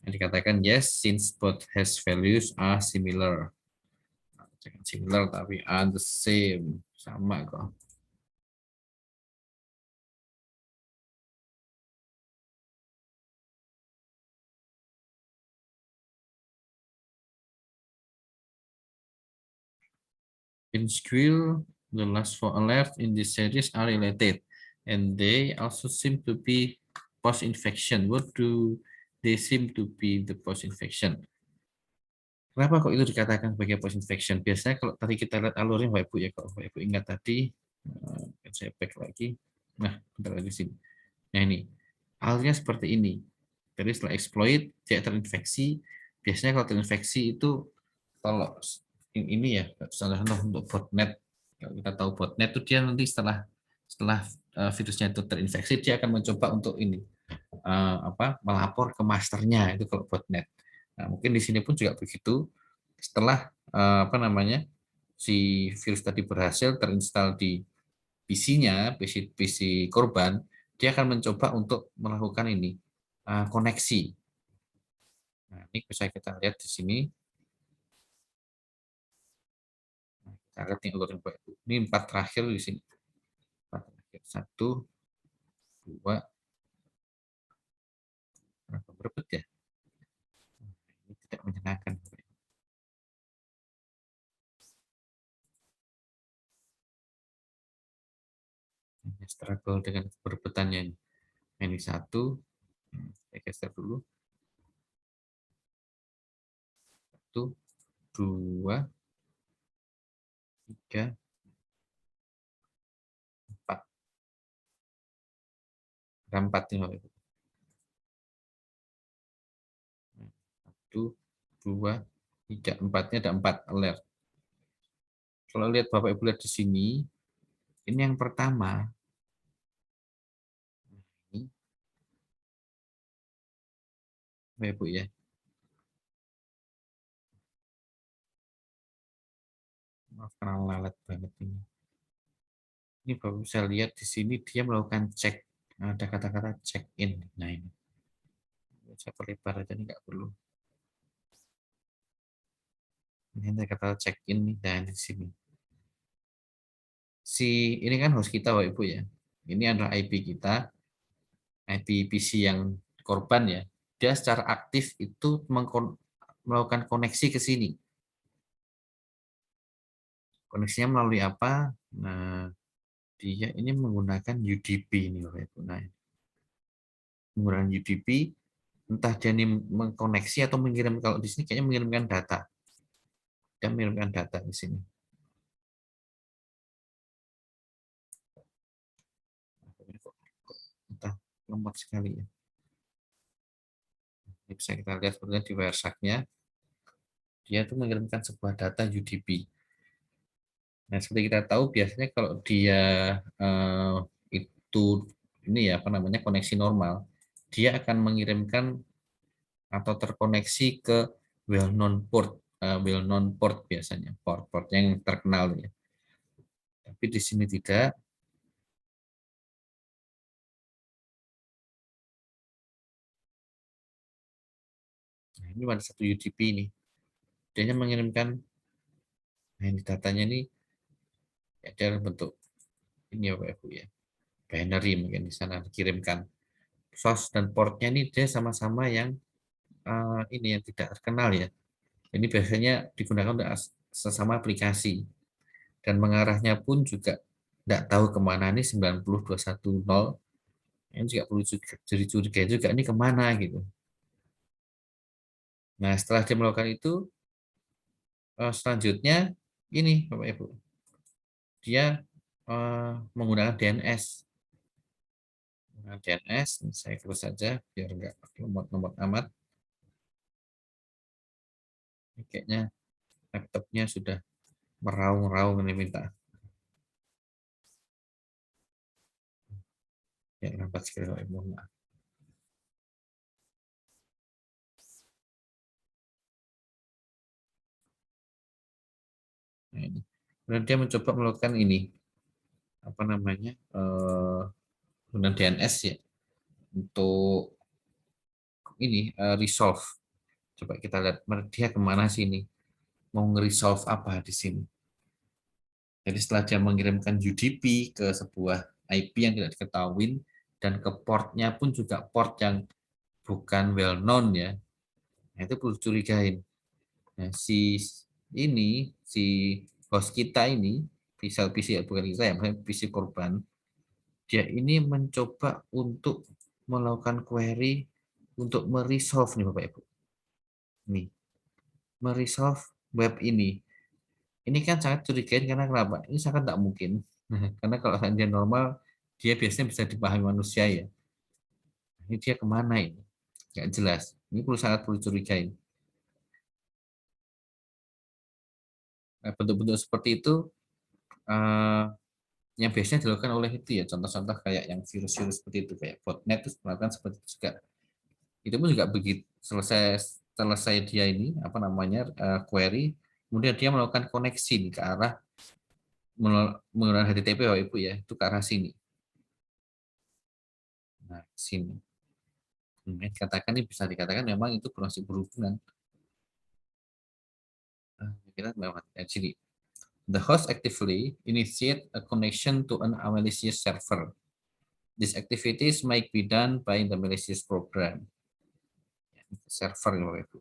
Yang dikatakan yes since both hash values are similar. Jangan similar tapi are the same, sama kok. In Squirrel, the last four alerts in this series are related, and they also seem to be post-infection. What do they seem to be the post-infection? Kenapa kok itu dikatakan sebagai post-infection? Biasanya kalau tadi kita lihat alurnya, Bapak Ibu ya, kalau Bapak Ibu ingat tadi, saya back lagi. Nah, bentar lagi sini. Nah ini, alurnya seperti ini. Jadi setelah exploit, dia terinfeksi. Biasanya kalau terinfeksi itu, kalau ini ya, contoh untuk botnet, kalau kita tahu botnet itu dia nanti setelah setelah virusnya itu terinfeksi, dia akan mencoba untuk ini melapor ke masternya, itu kalau botnet. Nah, mungkin di sini pun juga begitu. Setelah si virus tadi berhasil terinstall di PC-nya, PC korban, dia akan mencoba untuk melakukan ini koneksi. Nah, ini bisa kita lihat di sini. Kita lihat nih urutan ini 4 terakhir di sini. 4 terakhir. 1, 2, berapa berebut ya? Ini tidak menyenangkan. Ini struggle dengan berebutannya ini. Ini 1, saya geser dulu. 1, 2, 3, 4. Ada 4 nih. 1, 2, 3, 4-nya ada 4 alert. Kalau lihat Bapak Ibu lihat di sini, ini yang pertama. Ini, Bapak Ibu ya. Maaf karena lalat banget ini. Ini Bapak bisa lihat di sini dia melakukan cek. Ada kata-kata check in. Nah ini. Saya perlebar aja nih, nggak perlu. Ini ada kata check in nih. Dan di sini. Ini kan host kita Bapak Ibu ya. Ini adalah IP kita. IP PC yang korban ya. Dia secara aktif itu melakukan koneksi ke sini. Koneksinya melalui apa? Nah, dia ini menggunakan UDP ini Bapak Ibu. Nah, menggunakan UDP, entah dia ini mengkoneksi atau mengirim, kalau di sini kayaknya mengirimkan data. Dia mengirimkan data di sini. Entah lemot sekali ya. Ini bisa kita lihat sebetulnya di Wireshark-nya, dia itu mengirimkan sebuah data UDP. Nah, seperti kita tahu biasanya kalau dia eh, itu ini ya apa namanya koneksi normal, dia akan mengirimkan atau terkoneksi ke well known port, biasanya port yang terkenal ya. Tapi di sini tidak. Nah, ini ada satu UDP ini. Dia mengirimkan, nah ini datanya ini ada bentuk ini ya Pak Ibu ya. Binary mungkin di sana dikirimkan. Source dan portnya ini dia sama-sama yang ini yang tidak terkenal ya. Ini biasanya digunakan untuk sesama aplikasi. Dan mengarahnya pun juga tidak tahu kemana ini 90210. Ini juga perlu curiga juga ini kemana gitu. Nah setelah dia melakukan itu, selanjutnya ini Bapak Ibu, dia menggunakan DNS. Nah, DNS, saya terus saja biar enggak lemot-lemot amat. Ini kayaknya laptopnya sudah Meraung-raung ini minta. Ya, lambat sekali Bapak Ibu. Nah, ini. Kemudian dia mencoba melakukan ini, apa namanya, penggunaan DNS ya, untuk ini resolve. Coba kita lihat dia kemana sih ini, mau nge-resolve apa di sini. Jadi setelah dia mengirimkan UDP ke sebuah IP yang tidak diketahui dan ke portnya pun juga port yang bukan well known ya, nah, itu perlu curigain. Nah, si host kita ini, bisa PC ya, bukan kita ya, maksudnya PC korban, dia ini mencoba untuk melakukan query untuk meresolve nih Bapak Ibu. Nih, meresolve web ini. Ini kan sangat curigain karena kenapa? Ini sangat tidak mungkin. Karena kalau dia normal, dia biasanya bisa dipahami manusia ya. Ini dia kemana ini? Nggak jelas. Ini sangat perlu curigain. Nah, bentuk-bentuk seperti itu eh, yang biasanya dilakukan oleh itu ya, contoh-contoh kayak yang virus-virus seperti itu, kayak botnet itu melakukan seperti itu juga. Itu pun juga begitu, selesai selesai dia ini apa namanya query, kemudian dia melakukan koneksi nih, ke arah menggunakan HTTP Bapak Ibu ya, itu ke arah sini. Nah, sini. Katakan ini bisa dikatakan memang itu masih berhubungan. Kita lewat sini. The host actively initiate a connection to an malicious server. These activities might be done by the malicious program. Server Bapak Ibu.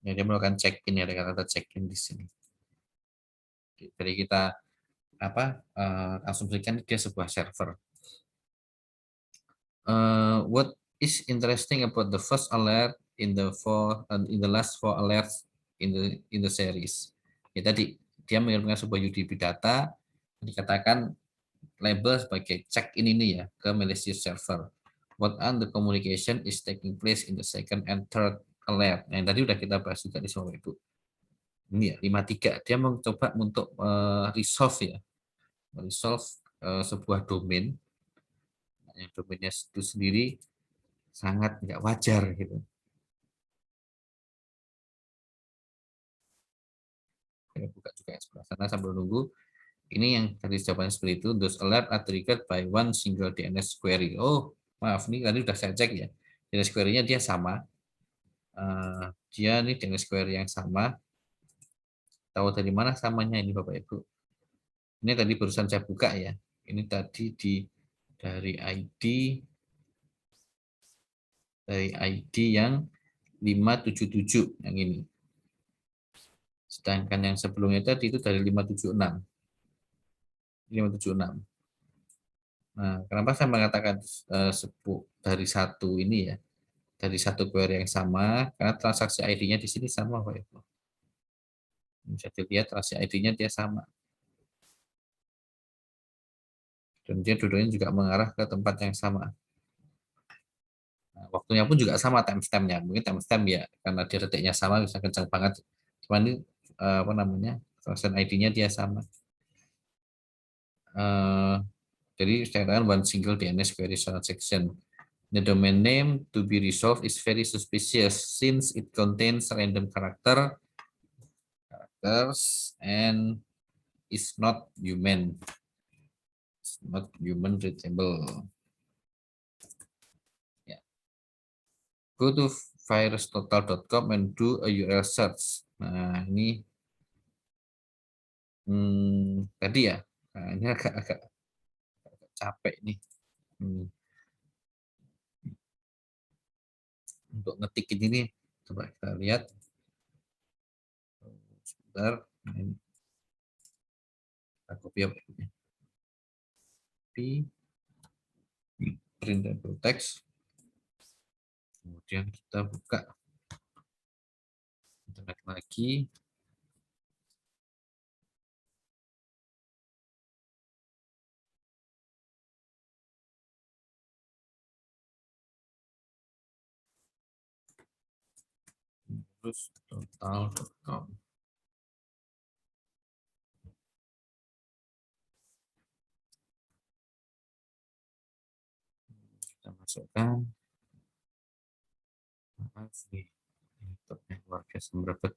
Ya, dia melakukan check-in ya, ada kata check-in di sini. Jadi kita apa asumsikan dia sebuah server. What is interesting about the first alert in the last four alerts in the series? Ya, tadi dia mengirimkan sebuah UDP data, dikatakan label sebagai check-in ini ya ke malicious server. What on the communication is taking place in the second and third alert. Nah, yang tadi udah kita bahas juga di soal itu. Ini ya 53. Dia mencoba untuk resolve ya, resolve sebuah domain yang domainnya itu sendiri sangat nggak wajar gitu. Saya buka juga yang sebelah sana sambil nunggu. Ini yang tadi jawabannya seperti itu. Those alert are triggered by one single DNS query. Oh, maaf, ini tadi sudah saya cek ya. DNS query-nya dia sama. Dia ini DNS query yang sama. Tahu dari mana samanya ini Bapak Ibu? Ini tadi barusan saya buka ya. Ini tadi dari ID yang 577 yang ini. Sedangkan yang sebelumnya tadi itu dari 576. 576. Nah, kenapa saya mengatakan dari satu ini ya, dari satu query yang sama, karena transaksi ID-nya di sini sama, Pak Ibu. Bisa dilihat transaksi ID-nya dia sama. Dan dia dua-duanya juga mengarah ke tempat yang sama. Nah, waktunya pun juga sama timestamp-nya. Mungkin timestamp ya, karena dia detiknya sama, bisa kencang banget. Cuman ini apa namanya, transaksi ID-nya dia sama. Jadi saya katakan one single DNS query transaction. The domain name to be resolved is very suspicious since it contains random characters and is not human. It's not human readable. Yeah. Go to virustotal.com and do a URL search. Nah, ini tadi ya. Nah, ini agak capek nih. Untuk ngetikin ini. Coba kita lihat. Sebentar. Kita copy apa ini? Printable text. Kemudian kita buka internet lagi. terus total.com. Kita masukkan. Maaf nih, laptopnya keluarga semberebet.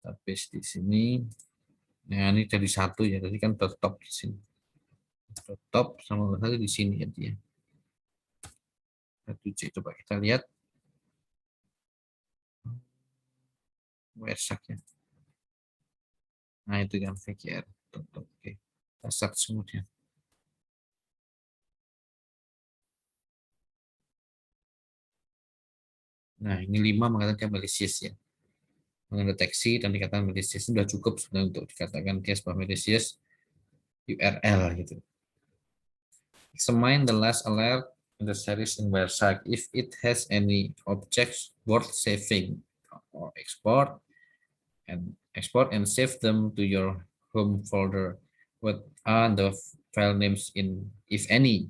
Tapi di sini, nah ini jadi satu ya, tadi kan top di sini. Top sama satu di sini ya dia. Satu C, coba kita lihat. Website ya. Nah itu yang VGR. Oke, kita search kemudian. Nah ini 5 mengatakan malicious ya. Mendeteksi dan dikatakan malicious sudah cukup sebenarnya untuk dikatakan dia sebuah malicious URL gitu. Examine the last alert in the series in Wireshark if it has any objects worth saving, or export and save them to your home folder. What are the file names in, if any?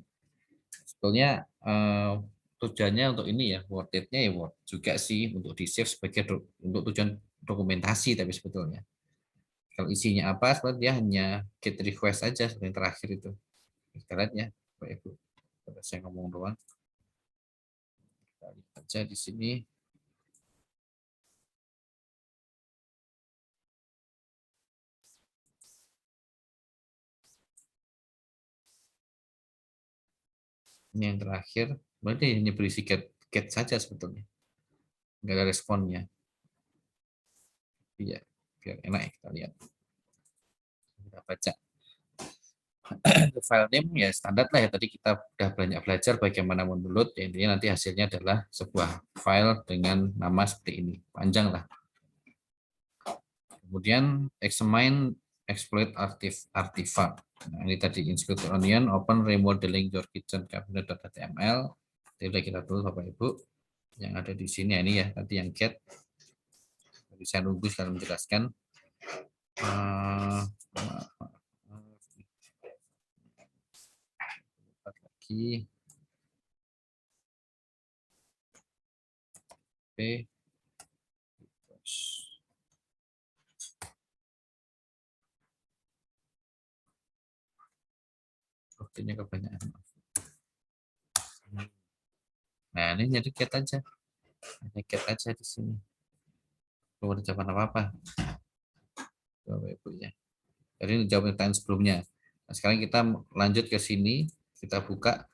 Sebetulnya tujuannya untuk ini ya, worth it-nya ya worth juga sih untuk di save sebagai untuk tujuan dokumentasi, tapi sebetulnya kalau isinya apa sebetulnya dia hanya get request aja yang terakhir itu. Kita lihat ya Bapak Ibu, saya ngomong doang. Kita lihat aja di sini. Ini yang terakhir, berarti hanya berisi get saja sebetulnya, nggak ada responnya. Iya, biar enak ya kita lihat. Kita baca. File name ya standar lah ya, tadi kita udah banyak belajar bagaimana mendownload ya, intinya nanti hasilnya adalah sebuah file dengan nama seperti ini, panjang lah. Kemudian examine exploit artifact. Nah, ini tadi insert onion, open remodeling your kitchen cabinet.html. Sudah kita tulis Bapak Ibu. Yang ada di sini ini ya, tadi yang get. Jadi saya nunggu sekarang menjelaskan. Lagi. Oke. Buktinya kebanyakan. Nah, ini jadi get aja. Hanya get aja di sini. Belum ada jawaban apa-apa. Bapak Ibu ya. Jadi ini jawab pertanyaan sebelumnya. Nah, sekarang kita lanjut ke sini. Kita buka.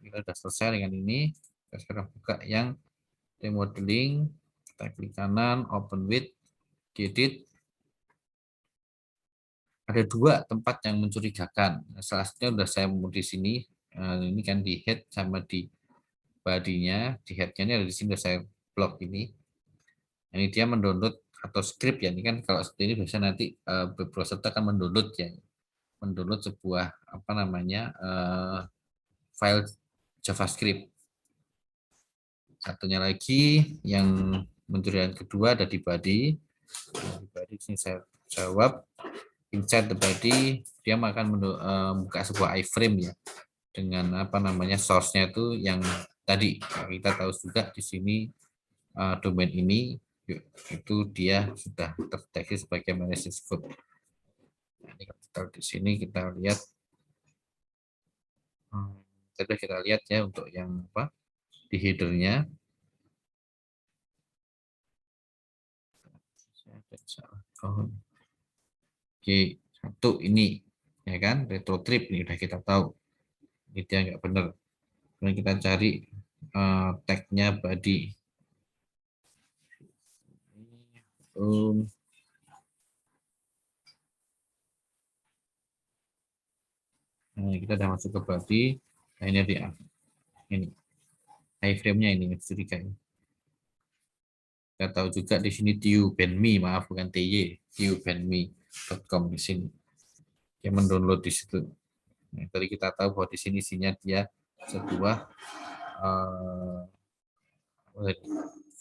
Kita sudah selesai dengan ini. Kita sekarang buka yang remodeling. Kita klik kanan, open with, edit. Ada dua tempat yang mencurigakan. Salah satunya sudah saya mau di sini. Ini kan di head sama di body-nya. Di head-nya ini ada di sini, saya blok ini. Ini dia mendownload atau script ya. Ini kan kalau seperti ini biasanya nanti browser akan mendownload ya. Mendownload sebuah apa namanya file JavaScript. Satunya lagi yang mencurigakan kedua ada di body. Di body sini saya jawab. Inside the body, dia akan membuka sebuah iframe ya, dengan apa namanya source-nya itu yang tadi kita tahu juga di sini domain ini itu dia sudah terdeteksi sebagai malicious code. Nah, ini kita di sini kita lihat, kita lihat ya untuk yang apa di header-nya. Oke, satu ini ya kan retro trip ini udah kita tahu ini dia nggak benar. Kemudian kita cari tag-nya body. Nah, kita udah masuk ke body. Nah, ini dia ini iframe-nya ini curiga. Kita tahu juga di sini tiubenme, maaf bukan ty, tiubenme.com di sini. Dia mendownload di situ. Nah, tadi kita tahu bahwa di sini isinya dia sebuah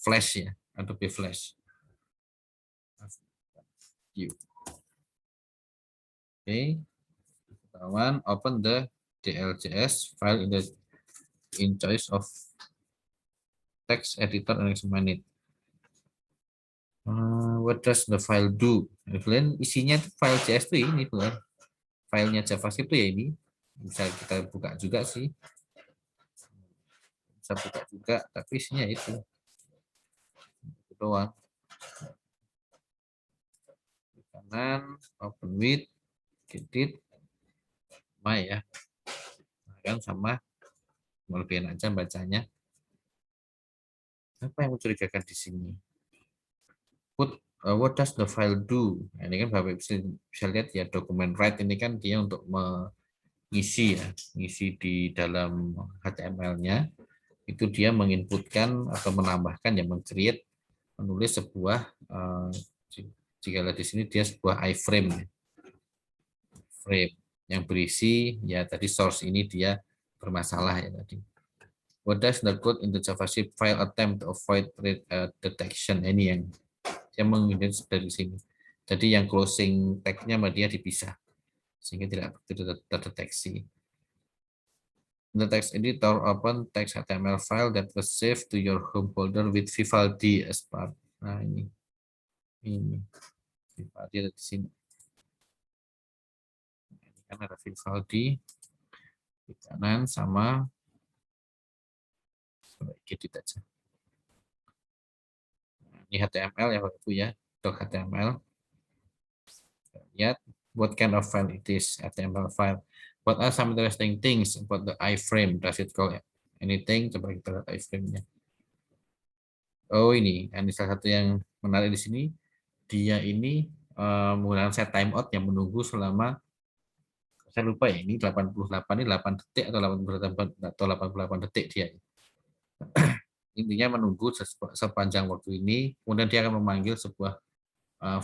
flash ya, Adobe Flash. Oke, kawan, open the DLJS file in choice of text editor and examine it. What does the file do? Kemudian isinya file JS itu ini, bukan? Filenya JavaScript itu ya ini. Bisa kita buka juga sih. Bisa buka juga, tapi isinya itu doang. Kanan, open with, edit, sama ya. Kan sama, lebih enak aja bacanya. Apa yang mencurigakan di sini? What does the file do? Nah, ini kan Bapak bisa lihat ya, dokumen write ini kan dia untuk mengisi ya, ngisi di dalam HTML-nya. Itu dia menginputkan atau menambahkan yang meng-create, menulis sebuah jika lihat di sini dia sebuah iframe, frame yang berisi ya tadi source ini dia bermasalah ya tadi. What does the code in the JavaScript file attempt to avoid detection? Ini yang dia menghindari dari sini. Jadi yang closing tag-nya sama dia dipisah sehingga tidak terdeteksi. The text editor open text HTML file that was saved to your home folder with Vivaldi as part. Nah ini Vivaldi ada di sini. Ini kan ada Vivaldi di kanan sama edit aja. Ini HTML ya Bapak Ibu ya, doc HTML. Lihat what kind of file it is, HTML file. What are some interesting things about the iframe? Does it call anything? Coba kita lihat iframe-nya. Oh ini salah satu yang menarik di sini. Dia ini menggunakan set timeout yang menunggu selama, saya lupa ya, ini 88 ini 8 detik atau 88 detik dia. Intinya menunggu sepanjang waktu ini, kemudian dia akan memanggil sebuah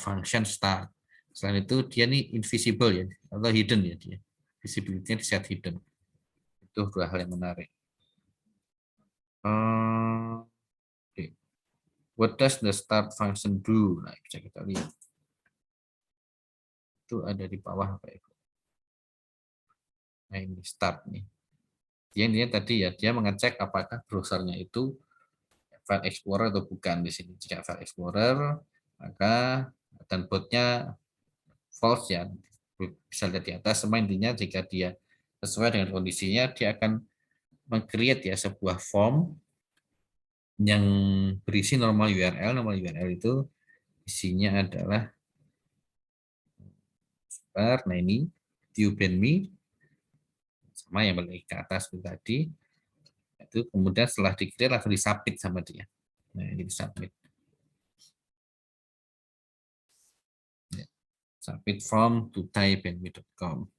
function start. Selain itu dia nih invisible ya, atau hidden ya dia. Visibility-nya di set hidden. Itu dua hal yang menarik. Okay. What does the start function do? Nah, bisa kita lihat. Itu ada di bawah Pak Ibu. Nah, ini start nih. Dia intinya tadi ya, dia mengecek apakah browsernya itu file explorer atau bukan di sini. Jika file explorer, maka dan bootnya false ya, bisa lihat di atas. Sama intinya jika dia sesuai dengan kondisinya, dia akan meng-create ya sebuah form yang berisi normal URL. Normal URL itu isinya adalah nah ini me sama yang balik ke atas itu tadi. Itu kemudian setelah di-create langsung disubmit sama dia. Nah, ini disubmit. Submit from to type.me.com.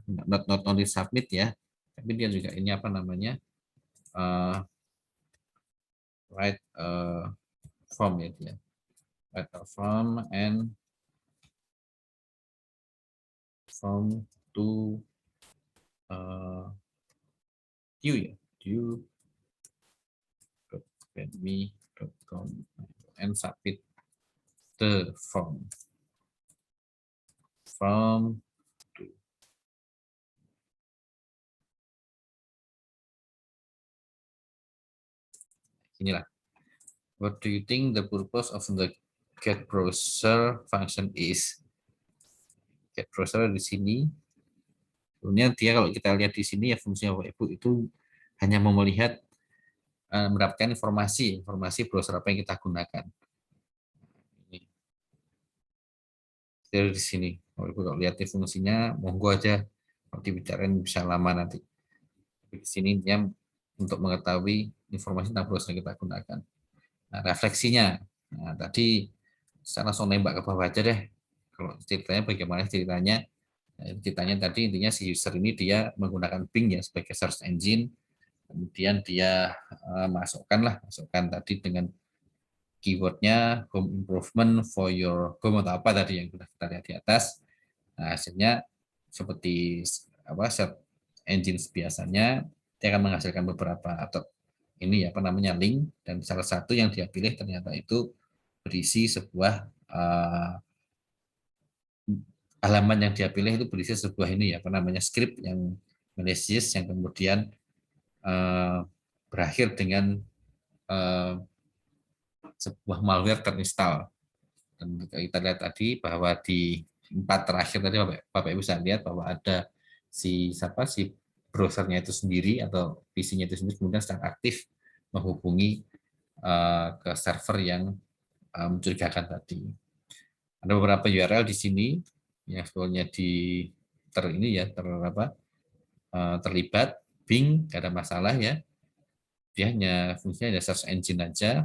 Not only submit ya, tapi dia juga ini apa namanya, write form ya dia, write a form and form to you ya, you.me.com and submit the form to. Inilah. What do you think the purpose of the get browser function is? Get browser di sini. Sebenarnya dia kalau kita lihat di sini ya fungsinya Bapak Ibu itu hanya mau melihat mendapatkan informasi browser apa yang kita gunakan. Ini. Dari di sini. Kalau Ibu kalau lihat di fungsinya, monggo aja kalau dibicarain bisa lama nanti. Di sini dia untuk mengetahui informasi tentang browser yang kita gunakan. Nah, refleksinya. Nah, tadi saya langsung nembak ke bawah aja deh. Kalau ceritanya bagaimana ceritanya? Nah, ceritanya tadi intinya si user ini dia menggunakan Bing ya sebagai search engine. Kemudian dia masukkan tadi dengan keywordnya home improvement for your home atau apa tadi yang sudah kita lihat di atas. Nah, hasilnya seperti apa search engine biasanya dia akan menghasilkan beberapa atau ini apa namanya link, dan salah satu yang dia pilih ternyata itu berisi sebuah halaman yang dia pilih itu berisi sebuah ini ya apa namanya script yang malicious yang kemudian berakhir dengan sebuah malware terinstall. Dan kita lihat tadi bahwa di 4 terakhir tadi Bapak Ibu bisa lihat bahwa ada si browsernya itu sendiri atau PC-nya itu sendiri kemudian sedang aktif menghubungi ke server yang mencurigakan tadi. Ada beberapa URL di sini yang sebetulnya terlibat. Bing tidak ada masalah ya. Dia hanya fungsinya ada search engine aja.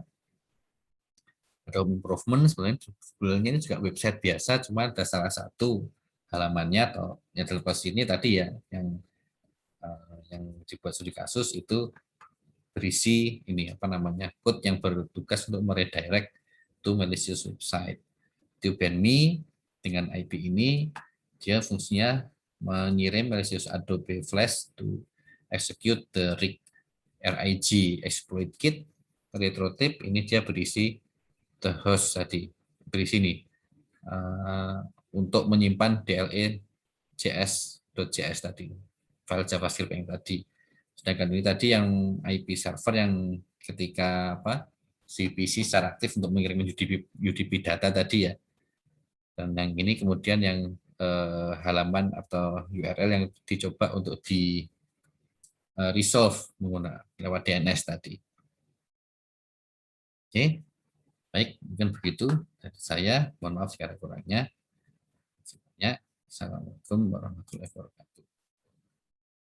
Ada home improvement sebenarnya ini juga website biasa, cuma ada salah satu halamannya atau yang terlepas ini tadi ya yang dibuat studi kasus itu berisi ini code yang bertugas untuk meredirect to malicious website. TubeNMe dengan IP ini dia fungsinya mengirim malicious Adobe Flash to execute the RIG exploit kit. Retro tip ini dia berisi the host tadi, berisi ini untuk menyimpan DLE JS.js tadi, file JavaScript yang tadi. Sedangkan ini tadi yang IP server yang ketika si PC secara aktif untuk mengirim UDP data tadi ya. Dan yang ini kemudian yang halaman atau URL yang dicoba untuk di resolve menggunakan lewat DNS tadi. Oke, baik, mungkin begitu dari saya. Mohon maaf jika ada kurangnya. Assalamualaikum warahmatullahi wabarakatuh.